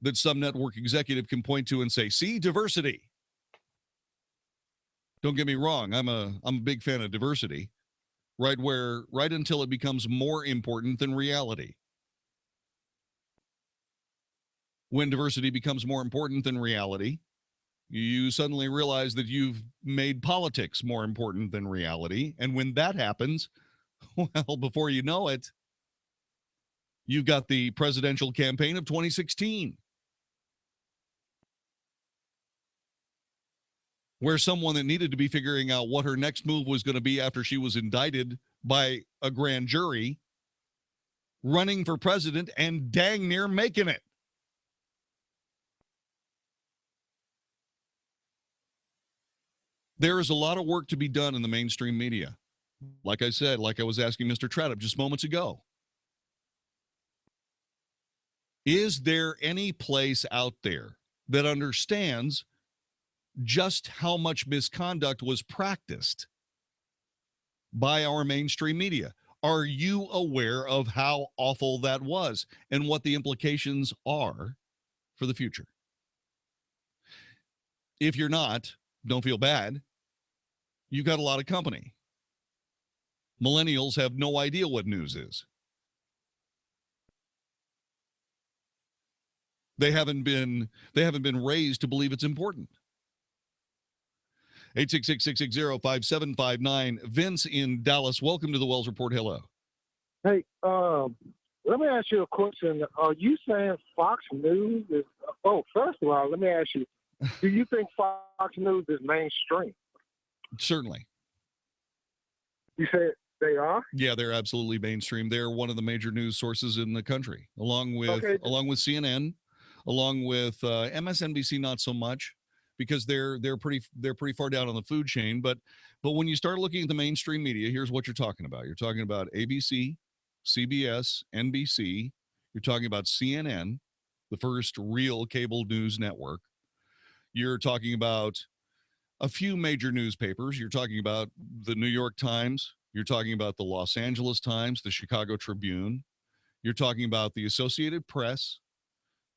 that some network executive can point to and say, see, diversity. Don't get me wrong, I'm a big fan of diversity. Right until it becomes more important than reality. When diversity becomes more important than reality, you suddenly realize that you've made politics more important than reality. And when that happens, well, before you know it, you've got the presidential campaign of 2016, where someone that needed to be figuring out what her next move was going to be after she was indicted by a grand jury, running for president and dang near making it. There is a lot of work to be done in the mainstream media. Like I said, like I was asking Mr. Tradup just moments ago. Is there any place out there that understands just how much misconduct was practiced by our mainstream media? Are you aware of how awful that was and what the implications are for the future? If you're not, don't feel bad. You've got a lot of company. Millennials have no idea what news is. They haven't been raised to believe it's important. 866-660-5759. Vince in Dallas, welcome to the Wells Report. Hello. Hey, let me ask you a question. Are you saying Fox News is... Oh, first of all, let me ask you, do you think Fox News is mainstream? Certainly. You said they are? Yeah, they're absolutely mainstream. They're one of the major news sources in the country, along with CNN, along with MSNBC, not so much, because they're pretty far down on the food chain. But when you start looking at the mainstream media, here's what you're talking about. You're talking about ABC, CBS, NBC. You're talking about CNN, the first real cable news network. You're talking about a few major newspapers. You're talking about the New York Times. You're talking about the Los Angeles Times, the Chicago Tribune. You're talking about the Associated Press,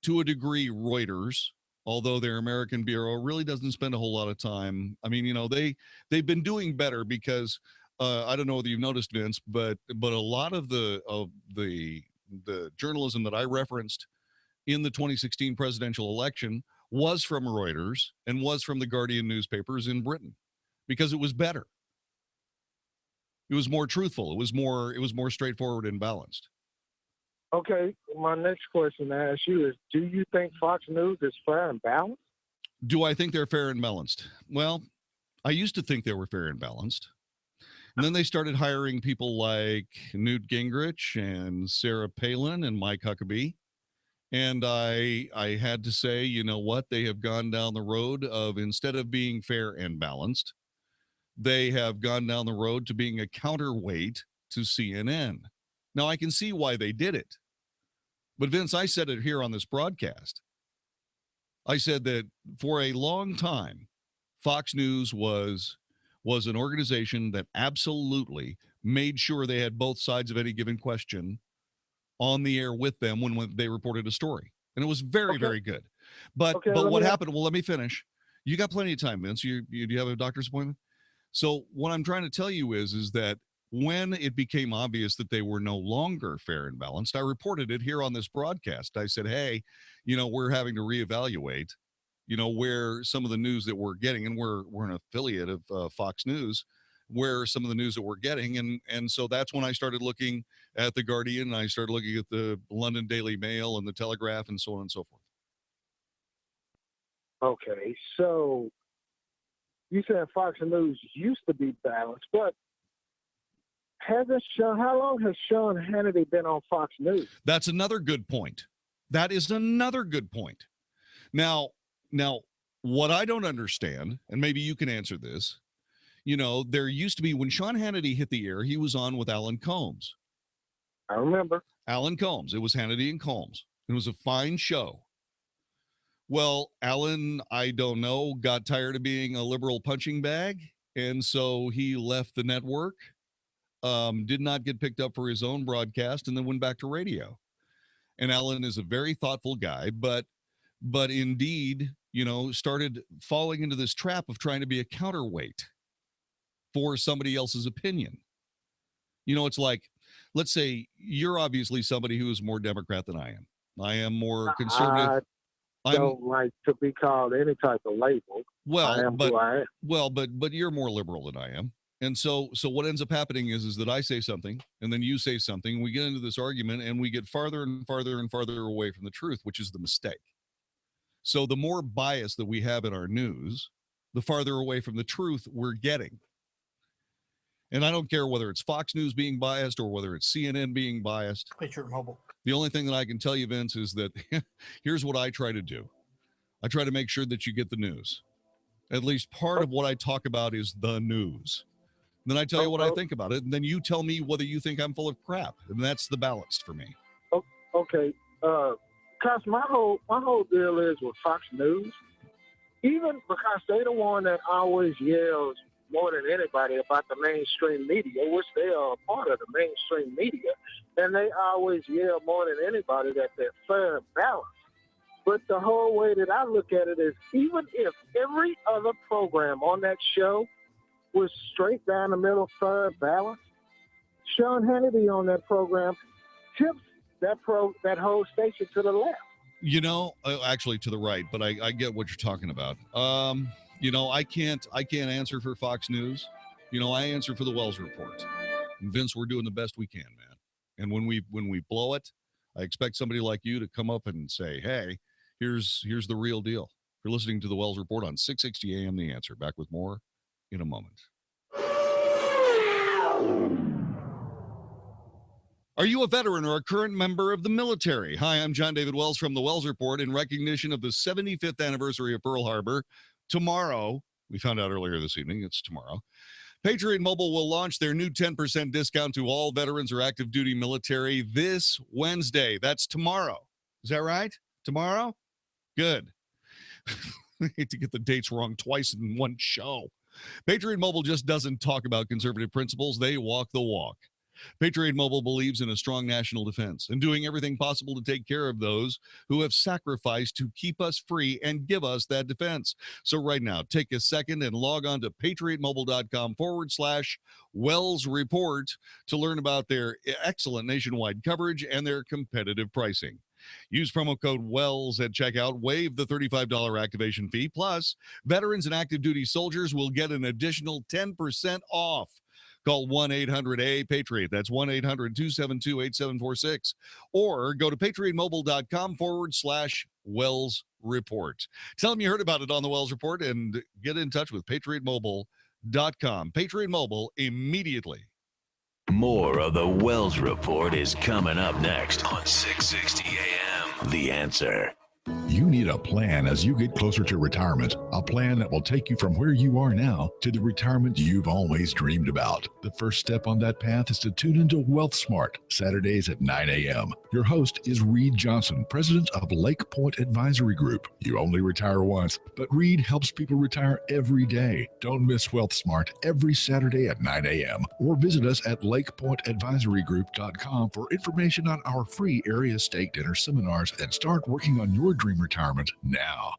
to a degree Reuters, although their American bureau really doesn't spend a whole lot of time. I mean, they've been doing better because I don't know whether you've noticed, Vince, but a lot of the journalism that I referenced in the 2016 presidential election was from Reuters and was from the Guardian newspapers in Britain, because it was better. It was more truthful. It was more straightforward and balanced. Okay, my next question to ask you is, do you think Fox News is fair and balanced? Do I think they're fair and balanced? Well, I used to think they were fair and balanced. And then they started hiring people like Newt Gingrich and Sarah Palin and Mike Huckabee. And I had to say, you know what? They have gone down the road of, instead of being fair and balanced, they have gone down the road to being a counterweight to CNN. Now, I can see why they did it. But Vince, I said it here on this broadcast. I said that for a long time, Fox News was an organization that absolutely made sure they had both sides of any given question on the air with them when they reported a story. And it was very, very good. But what happened? Well, let me finish. You got plenty of time, Vince. Do you have a doctor's appointment? So what I'm trying to tell you is that when it became obvious that they were no longer fair and balanced, I reported it here on this broadcast. I said, hey, we're having to reevaluate, where some of the news that we're getting, and we're an affiliate of Fox News, where some of the news that we're getting. And so that's when I started looking at The Guardian, and I started looking at the London Daily Mail and the Telegraph and so on and so forth. Okay, so you said Fox News used to be balanced, but how long has Sean Hannity been on Fox News? That's another good point. That is another good point. Now, what I don't understand, and maybe you can answer this, there used to be, when Sean Hannity hit the air, he was on with Alan Combs. I remember. Alan Combs. It was Hannity and Combs. It was a fine show. Well, Alan, I don't know, got tired of being a liberal punching bag, and so he left the network, did not get picked up for his own broadcast, and then went back to radio. And Alan is a very thoughtful guy, but indeed, started falling into this trap of trying to be a counterweight for somebody else's opinion. It's like, let's say you're obviously somebody who is more Democrat than I am. I am more conservative. I don't like to be called any type of label. But you're more liberal than I am. And so what ends up happening is that I say something, and then you say something, and we get into this argument, and we get farther and farther and farther away from the truth, which is the mistake. So the more bias that we have in our news, the farther away from the truth we're getting. And I don't care whether it's Fox News being biased or whether it's CNN being biased. Patriot Mobile. The only thing that I can tell you, Vince, is that here's what I try to do. I try to make sure that you get the news. At least part of what I talk about is the news. And then I tell you what I think about it, and then you tell me whether you think I'm full of crap. And that's the balance for me. Okay. Because my whole deal is with Fox News, even because they're the one that always yells more than anybody about the mainstream media, which they are a part of the mainstream media, and they always yell more than anybody that they're fair and balanced. But the whole way that I look at it is, even if every other program on that show was straight down the middle, fair and balanced, Sean Hannity on that program tips that whole station to the left. Actually to the right, but I get what you're talking about. I can't answer for Fox News. I answer for the Wells Report. And Vince, we're doing the best we can, man. And when we blow it, I expect somebody like you to come up and say, hey, here's the real deal. You're listening to the Wells Report on 660 AM The Answer. Back with more in a moment. Are you a veteran or a current member of the military? Hi, I'm Jon-David Wells from the Wells Report in recognition of the 75th anniversary of Pearl Harbor. Tomorrow, we found out earlier this evening, it's tomorrow, Patriot Mobile will launch their new 10% discount to all veterans or active duty military this Wednesday. That's tomorrow. Is that right? Tomorrow? Good. I hate to get the dates wrong twice in one show. Patriot Mobile just doesn't talk about conservative principles. They walk the walk. Patriot Mobile believes in a strong national defense and doing everything possible to take care of those who have sacrificed to keep us free and give us that defense. So right now, take a second and log on to patriotmobile.com/Wells Report to learn about their excellent nationwide coverage and their competitive pricing. Use promo code WELLS at checkout, waive the $35 activation fee, plus veterans and active duty soldiers will get an additional 10% off. Call 1-800-A-PATRIOT. That's 1-800-272-8746. Or go to patriotmobile.com/Wells Report. Tell them you heard about it on the Wells Report and get in touch with patriotmobile.com. Patriot Mobile immediately. More of the Wells Report is coming up next on 660 AM. The Answer. You need a plan as you get closer to retirement, a plan that will take you from where you are now to the retirement you've always dreamed about. The first step on that path is to tune into Wealth Smart, Saturdays at 9 a.m. Your host is Reed Johnson, president of Lake Point Advisory Group. You only retire once, but Reed helps people retire every day. Don't miss Wealth Smart every Saturday at 9 a.m. or visit us at lakepointadvisorygroup.com for information on our free area stake dinner seminars and start working on your dream retirement now.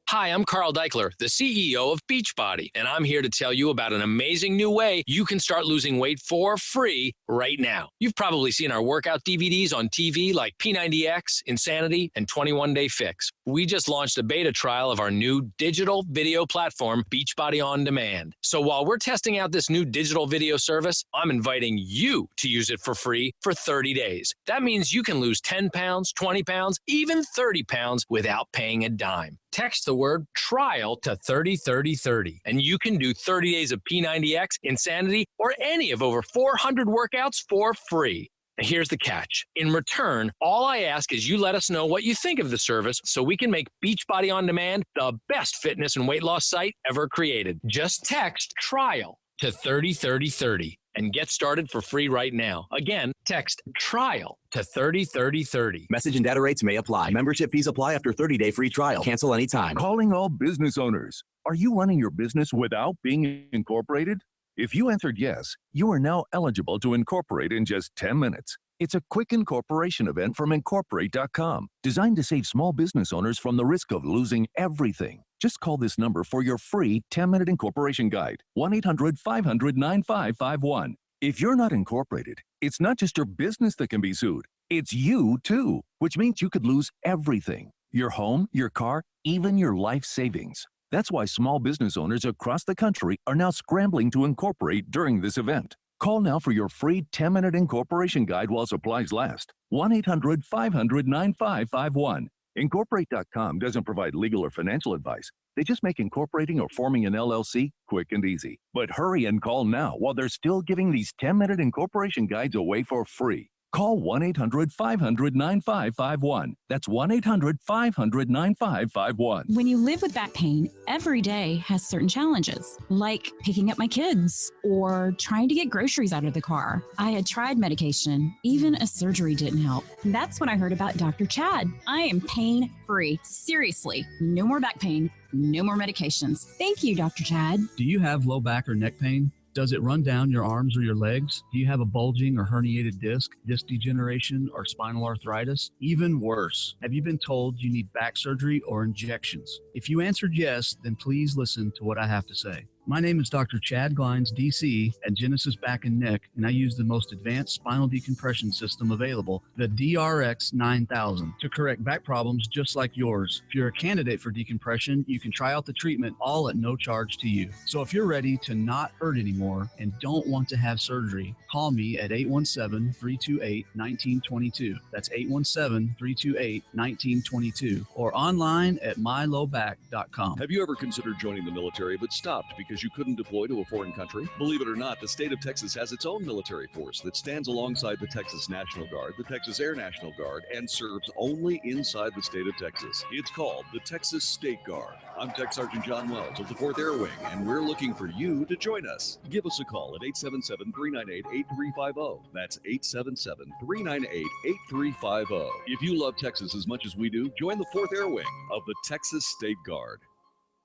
Hi, I'm Carl Deichler, the CEO of Beachbody, and I'm here to tell you about an amazing new way you can start losing weight for free right now. You've probably seen our workout DVDs on TV like P90X, Insanity, and 21 Day Fix. We just launched a beta trial of our new digital video platform, Beachbody On Demand. So while we're testing out this new digital video service, I'm inviting you to use it for free for 30 days. That means you can lose 10 pounds, 20 pounds, even 30 pounds without paying a dime. Text the word trial to 303030, and you can do 30 days of P90X, Insanity, or any of over 400 workouts for free. Now, here's the catch. In return, all I ask is you let us know what you think of the service so we can make Beachbody On Demand the best fitness and weight loss site ever created. Just text trial to 303030 and get started for free right now. Again, text trial to 303030. Message and data rates may apply. Membership fees apply after 30-day free trial. Cancel anytime. Calling all business owners. Are you running your business without being incorporated? If you answered yes, you are now eligible to incorporate in just 10 minutes. It's a quick incorporation event from Incorporate.com, designed to save small business owners from the risk of losing everything. Just call this number for your free 10-minute incorporation guide, 1-800-500-9551. If you're not incorporated, it's not just your business that can be sued. It's you, too, which means you could lose everything. Your home, your car, even your life savings. That's why small business owners across the country are now scrambling to incorporate during this event. Call now for your free 10-minute incorporation guide while supplies last. 1-800-500-9551. Incorporate.com doesn't provide legal or financial advice. They just make incorporating or forming an LLC quick and easy. But hurry and call now while they're still giving these 10-minute incorporation guides away for free. Call 1-800-500-9551. That's 1-800-500-9551. When you live with back pain, every day has certain challenges, like picking up my kids or trying to get groceries out of the car. I had tried medication. Even a surgery didn't help. That's when I heard about Dr. Chad. I am pain-free. Seriously, no more back pain, no more medications. Thank you, Dr. Chad. Do you have low back or neck pain? Does it run down your arms or your legs? Do you have a bulging or herniated disc degeneration, or spinal arthritis? Even worse, have you been told you need back surgery or injections? If you answered yes, then please listen to what I have to say. My name is Dr. Chad Glines, DC, at Genesis Back and Neck, and I use the most advanced spinal decompression system available, the DRX 9000, to correct back problems just like yours. If you're a candidate for decompression, you can try out the treatment all at no charge to you. So if you're ready to not hurt anymore and don't want to have surgery, call me at 817-328-1922. That's 817-328-1922, or online at mylowback.com. Have you ever considered joining the military but stopped because you couldn't deploy to a foreign country? Believe it or not, the state of Texas has its own military force that stands alongside the Texas National Guard, the Texas Air National Guard, and serves only inside the state of Texas. It's called the Texas State Guard. I'm Tech Sergeant John Wells of the 4th Air Wing, and we're looking for you to join us. Give us a call at 877-398-8350. That's 877-398-8350. If you love Texas as much as we do, join the 4th Air Wing of the Texas State Guard.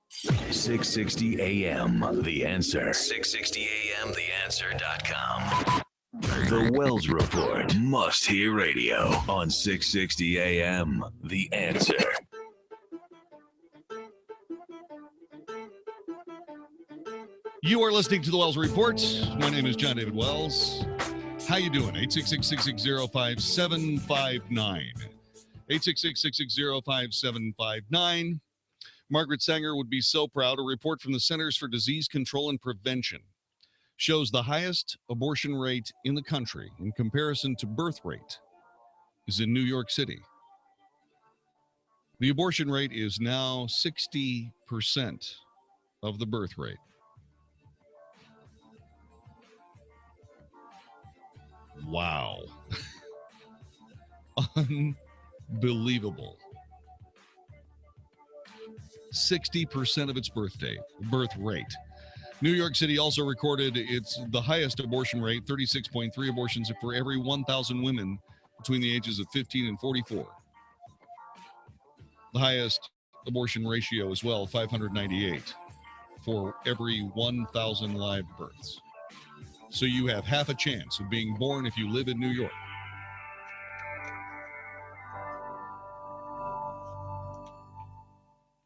660 AM, The Answer. 660 AM, TheAnswer.com. The Wells Report. Must hear radio on 660 AM, The Answer. You are listening to the Wells Report. My name is Jon-David Wells. How you doing? 866-660-5759. 866-660-5759. Margaret Sanger would be so proud. A report from the Centers for Disease Control and Prevention shows the highest abortion rate in the country in comparison to birth rate is in New York City. The abortion rate is now 60% of the birth rate. Wow. Unbelievable. 60% of its birth rate. New York City also recorded the highest abortion rate, 36.3 abortions for every 1,000 women between the ages of 15 and 44. The highest abortion ratio as well, 598 for every 1,000 live births. So you have half a chance of being born if you live in New York.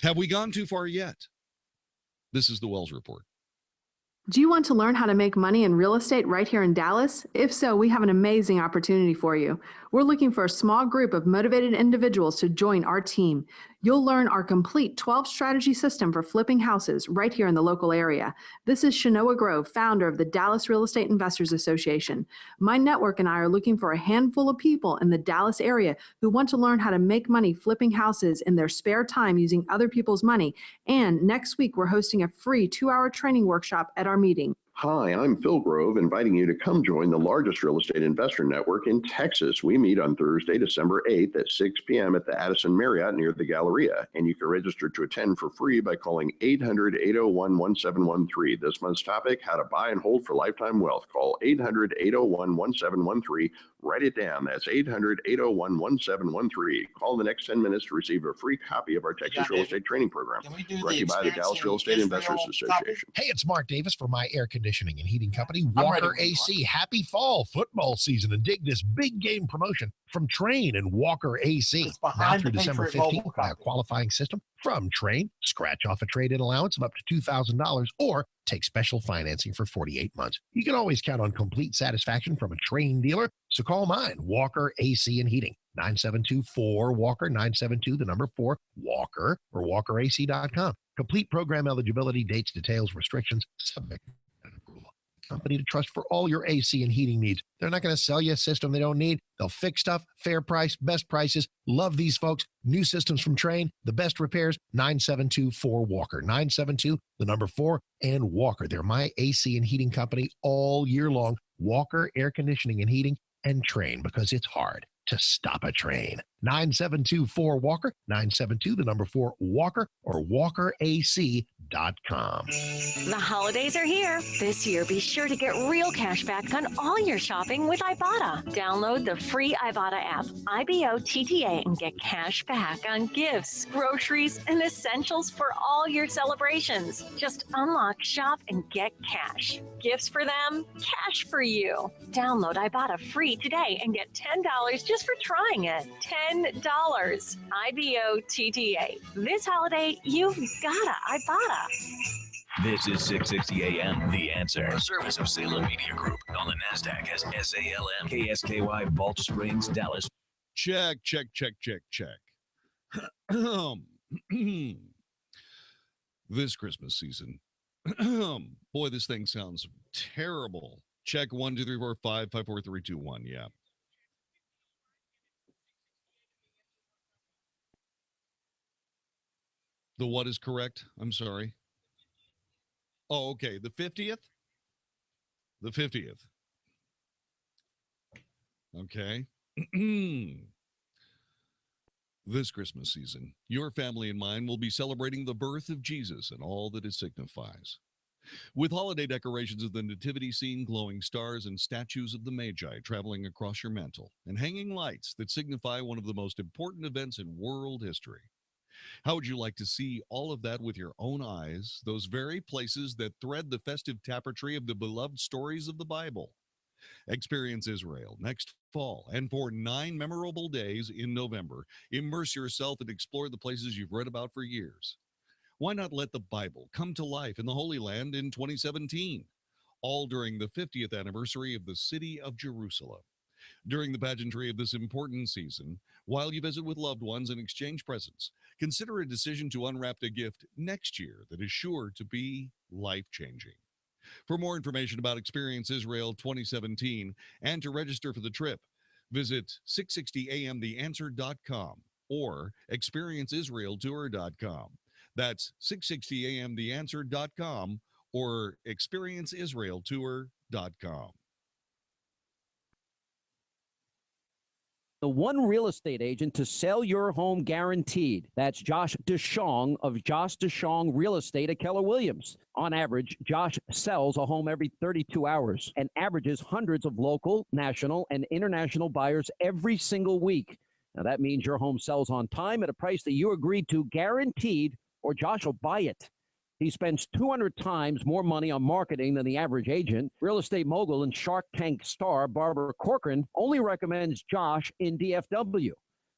Have we gone too far yet? This is the Wells Report. Do you want to learn how to make money in real estate right here in Dallas? If so, we have an amazing opportunity for you. We're looking for a small group of motivated individuals to join our team. You'll learn our complete 12-strategy system for flipping houses right here in the local area. This is Shanoa Grove, founder of the Dallas Real Estate Investors Association. My network and I are looking for a handful of people in the Dallas area who want to learn how to make money flipping houses in their spare time using other people's money. And next week, we're hosting a free 2-hour training workshop at our meeting. Hi, I'm Phil Grove, inviting you to come join the largest real estate investor network in Texas. We meet on Thursday, December 8th at 6 p.m. at the Addison Marriott near the Galleria, and you can register to attend for free by calling 800-801-1713. This month's topic, how to buy and hold for lifetime wealth. Call 800-801-1713. Write it down. That's 800-801-1713. Call in the next 10 minutes to receive a free copy of our Texas Real Estate Training Program, brought to you by the Dallas Real Estate Investors Association. Hey, it's Mark Davis for my air conditioning and heating company, Walker AC. Happy fall football season, and dig this big game promotion from Train and Walker AC. Now through December 15th, buy a qualifying system from Train, scratch off a trade-in allowance of up to $2,000, or take special financing for 48 months. You can always count on complete satisfaction from a Train dealer, so call mine, Walker AC and Heating, 972-4-WALKER, 972-4-WALKER, or WalkerAC.com. Complete program eligibility, dates, details, restrictions, subject to approval. Company to trust for all your AC and heating needs. They're not going to sell you a system they don't need. They'll fix stuff, fair price, best prices. Love these folks. New systems from Train, the best repairs, 972-4-WALKER, 972-4, and Walker. They're my AC and heating company all year long. Walker Air Conditioning and Heating and Train, because it's hard to stop a train. 972-4-WALKER, 972-4-WALKER, or WalkerAC.com. The holidays are here. This year, be sure to get real cash back on all your shopping with Ibotta. Download the free Ibotta app, IBOTTA, and get cash back on gifts, groceries, and essentials for all your celebrations. Just unlock, shop, and get cash. Gifts for them, cash for you. Download Ibotta free today and get $10 just for trying it. $10. IBOTTA. This holiday, you've gotta Ibotta. This is 660 AM, The Answer. A service of Salem Media Group on the NASDAQ as SALM, KSKY, Balch Springs, Dallas. Check. This Christmas season. Boy, this thing sounds terrible. Check 1, 2, 3, 4, 5, 5, 4, 3, 2, 1. Yeah. The what is correct? I'm sorry. Oh, okay. The 50th? The 50th. Okay. This Christmas season, your family and mine will be celebrating the birth of Jesus and all that it signifies. With holiday decorations of the nativity scene, glowing stars, and statues of the Magi traveling across your mantle, and hanging lights that signify one of the most important events in world history. How would you like to see all of that with your own eyes, those very places that thread the festive tapestry of the beloved stories of the Bible? Experience Israel next fall, and for 9 memorable days in November, immerse yourself and explore the places you've read about for years. Why not let the Bible come to life in the Holy Land in 2017, all during the 50th anniversary of the city of Jerusalem? During the pageantry of this important season, while you visit with loved ones and exchange presents, consider a decision to unwrap a gift next year that is sure to be life-changing. For more information about Experience Israel 2017 and to register for the trip, visit 660amtheanswer.com or experienceisraeltour.com. That's 660amtheanswer.com or experienceisraeltour.com. The one real estate agent to sell your home guaranteed. That's Josh DeShong of Josh DeShong Real Estate at Keller Williams. On average, Josh sells a home every 32 hours and averages hundreds of local, national, and international buyers every single week. Now, that means your home sells on time at a price that you agreed to, guaranteed, or Josh will buy it. He spends 200 times more money on marketing than the average agent. Real estate mogul and Shark Tank star Barbara Corcoran only recommends Josh in DFW.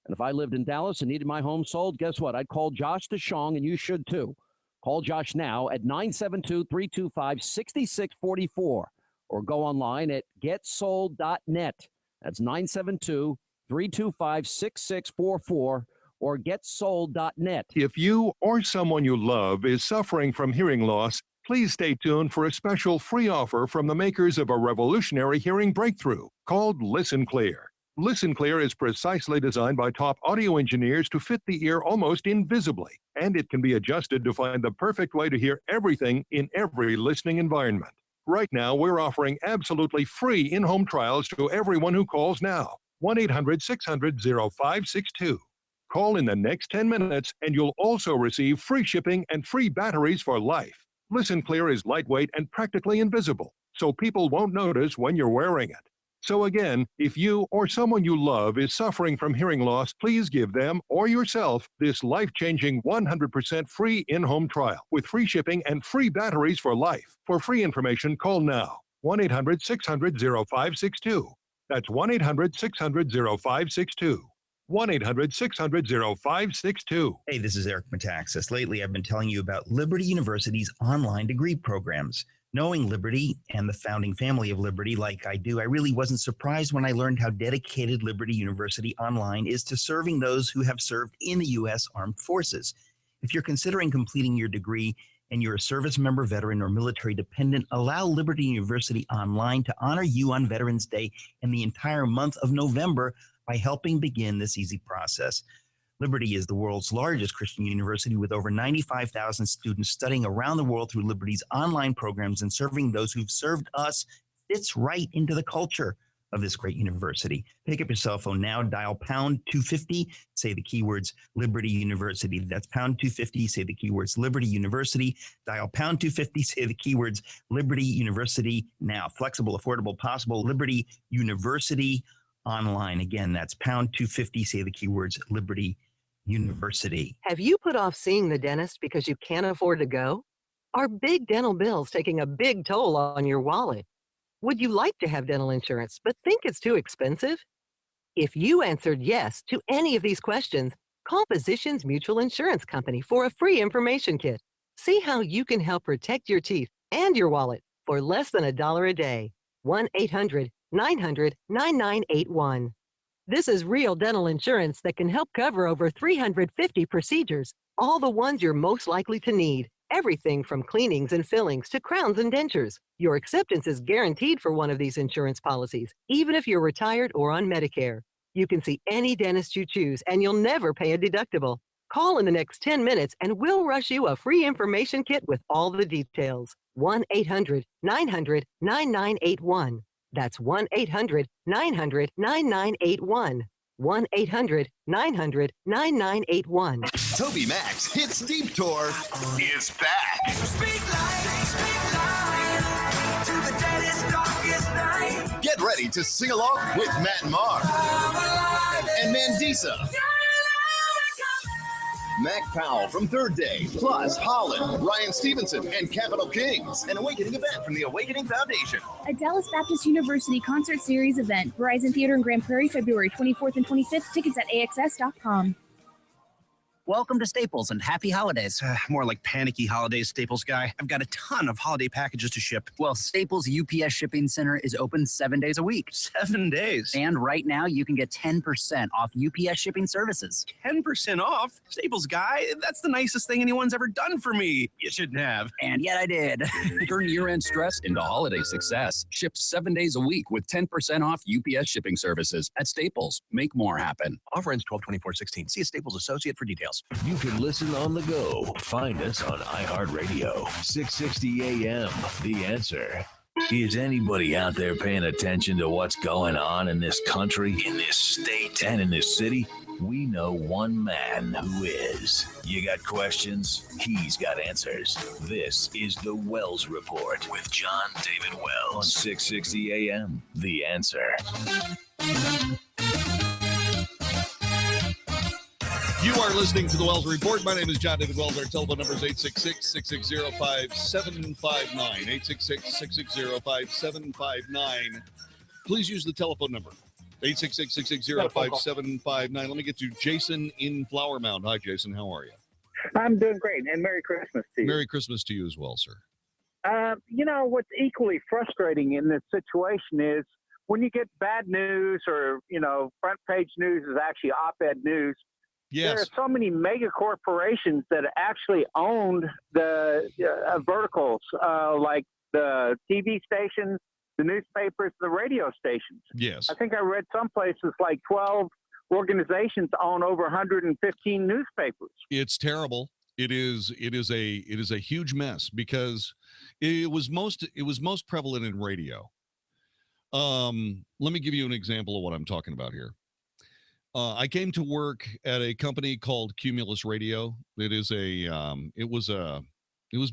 And if I lived in Dallas and needed my home sold, guess what? I'd call Josh DeShong, and you should too. Call Josh now at 972-325-6644 or go online at getsold.net. That's 972-325-6644. or getsold.net. If you or someone you love is suffering from hearing loss, please stay tuned for a special free offer from the makers of a revolutionary hearing breakthrough called Listen Clear. Listen Clear is precisely designed by top audio engineers to fit the ear almost invisibly, and it can be adjusted to find the perfect way to hear everything in every listening environment. Right now, we're offering absolutely free in-home trials to everyone who calls now. 1-800-600-0562. Call in the next 10 minutes and you'll also receive free shipping and free batteries for life. Listen Clear is lightweight and practically invisible, so people won't notice when you're wearing it. So again, if you or someone you love is suffering from hearing loss, please give them or yourself this life-changing 100% free in-home trial with free shipping and free batteries for life. For free information, call now. 1-800-600-0562. That's 1-800-600-0562. 1-800-600-0562. Hey, this is Eric Metaxas. Lately, I've been telling you about Liberty University's online degree programs. Knowing Liberty and the founding family of Liberty like I do, I really wasn't surprised when I learned how dedicated Liberty University Online is to serving those who have served in the U.S. Armed Forces. If you're considering completing your degree and you're a service member, veteran, or military dependent, allow Liberty University Online to honor you on Veterans Day and the entire month of November by helping begin this easy process. Liberty is the world's largest Christian university with over 95,000 students studying around the world through Liberty's online programs, and serving those who've served us fits right into the culture of this great university. Pick up your cell phone now, dial pound 250, say the keywords Liberty University. That's pound 250, say the keywords Liberty University. Dial pound 250, say the keywords Liberty University now. Flexible, affordable, possible, Liberty University Online. Again, that's pound 250, say the keywords Liberty University. Have you put off seeing the dentist because you can't afford to go? Are big dental bills taking a big toll on your wallet? Would you like to have dental insurance but think it's too expensive? If you answered yes to any of these questions, call Physicians Mutual Insurance Company for a free information kit. See how you can help protect your teeth and your wallet for less than $1 a day. 1-800-900-9981. This is real dental insurance that can help cover over 350 procedures, all the ones you're most likely to need. Everything from cleanings and fillings to crowns and dentures. Your acceptance is guaranteed for one of these insurance policies, even if you're retired or on Medicare. You can see any dentist you choose, and you'll never pay a deductible. Call in the next 10 minutes, and we'll rush you a free information kit with all the details. 1-800-900-9981. That's 1-800-900-9981. 1-800-900-9981. Toby Max Hits Deep Tour is back. To the deadest, darkest night. Get ready to sing along with Matt Marr and Mandisa. Mac Powell from Third Day, plus Holland, Ryan Stevenson, and Capital Kings. An awakening event from the Awakening Foundation. A Dallas Baptist University concert series event. Verizon Theater in Grand Prairie, February 24th and 25th. Tickets at AXS.com. Welcome to Staples and happy holidays. More like panicky holidays, Staples guy. I've got a ton of holiday packages to ship. Well, Staples UPS Shipping Center is open 7 days a week. 7 days. And right now, you can get 10% off UPS shipping services. 10% off? Staples guy, that's the nicest thing anyone's ever done for me. You shouldn't have. And yet I did. Turn year-end stress into holiday success. Shipped 7 days a week with 10% off UPS shipping services at Staples. Make more happen. Offer ends 12/24/16. See a Staples associate for details. You can listen on the go. Find us on iHeartRadio. 660 AM. The Answer. Is anybody out there paying attention to what's going on in this country, in this state, and in this city? We know one man who is. You got questions? He's got answers. This is the Wells Report with Jon-David Wells on 660 AM. The Answer. You are listening to the Wells Report. My name is Jon-David Wells. Our telephone number is 866-660-5759. 866-660-5759. Please use the telephone number. 866-660-5759. Let me get to Jason in Flower Mound. Hi, Jason. How are you? I'm doing great, and Merry Christmas to you. Merry Christmas to you as well, sir. What's equally frustrating in this situation is when you get bad news or, front page news is actually op-ed news. Yes. There are so many mega corporations that actually owned the verticals, like the TV stations, the newspapers, the radio stations. Yes. I think I read some places like 12 organizations own over 115 newspapers. It's terrible. It is a huge mess because it was most prevalent in radio. Let me give you an example of what I'm talking about here. I came to work at a company called Cumulus Radio. It is it was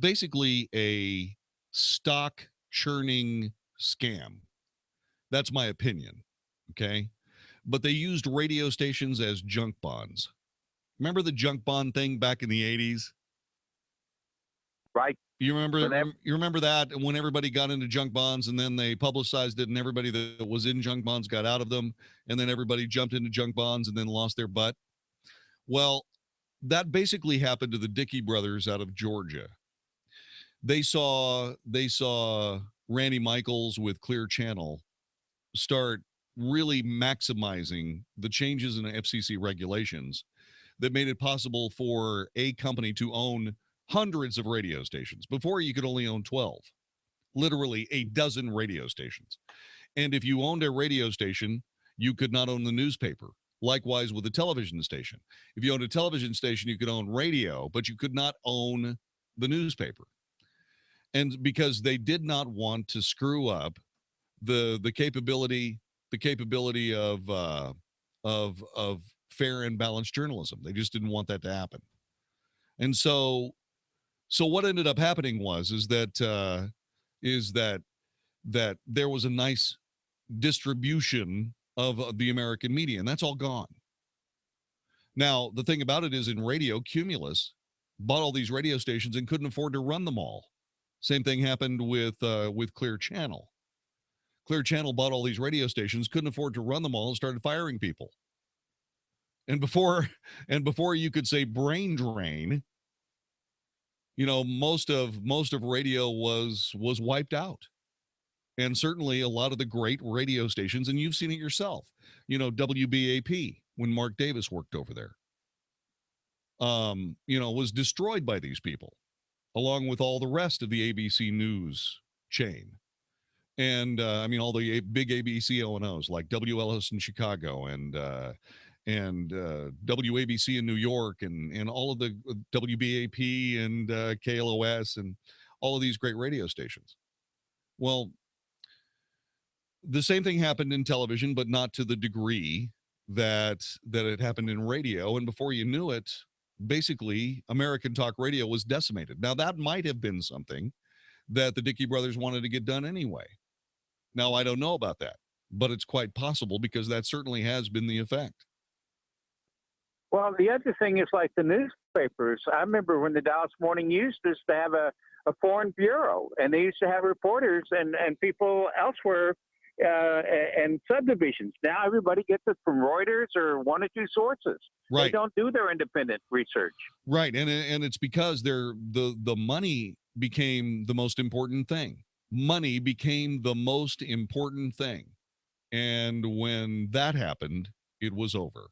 basically a stock churning scam. That's my opinion. Okay. But they used radio stations as junk bonds. Remember the junk bond thing back in the 80s? Right. You remember that when everybody got into junk bonds and then they publicized it and everybody that was in junk bonds got out of them and then everybody jumped into junk bonds and then lost their butt? Well, that basically happened to the Dickey brothers out of Georgia. They saw Randy Michaels with Clear Channel start really maximizing the changes in the FCC regulations that made it possible for a company to own hundreds of radio stations. Before, you could only own 12, literally a dozen radio stations. And if you owned a radio station, you could not own the newspaper. Likewise with a television station. If you owned a television station, you could own radio, but you could not own the newspaper. And because they did not want to screw up the capability of fair and balanced journalism. They just didn't want that to happen. And so what ended up happening was that there was a nice distribution of the American media, and that's all gone. Now, the thing about it is in radio, Cumulus bought all these radio stations and couldn't afford to run them all. Same thing happened with Clear Channel. Clear Channel bought all these radio stations, couldn't afford to run them all, and started firing people. And before you could say brain drain, most of radio was wiped out. And certainly a lot of the great radio stations, and you've seen it yourself, WBAP, when Mark Davis worked over there, was destroyed by these people, along with all the rest of the ABC News chain. And all the big ABC O&Os like WLS in Chicago and WABC in New York and all of the WBAP and KLOS and all of these great radio stations. Well, the same thing happened in television, but not to the degree that it happened in radio. And before you knew it, basically American talk radio was decimated. Now, that might have been something that the Dickey brothers wanted to get done anyway. Now, I don't know about that, but it's quite possible because that certainly has been the effect. Well, the other thing is like the newspapers. I remember when the Dallas Morning News used to have a foreign bureau, and they used to have reporters and people elsewhere and subdivisions. Now everybody gets it from Reuters or one or two sources. Right. They don't do their independent research. Right, and it's because the money became the most important thing. Money became the most important thing, and when that happened, it was over.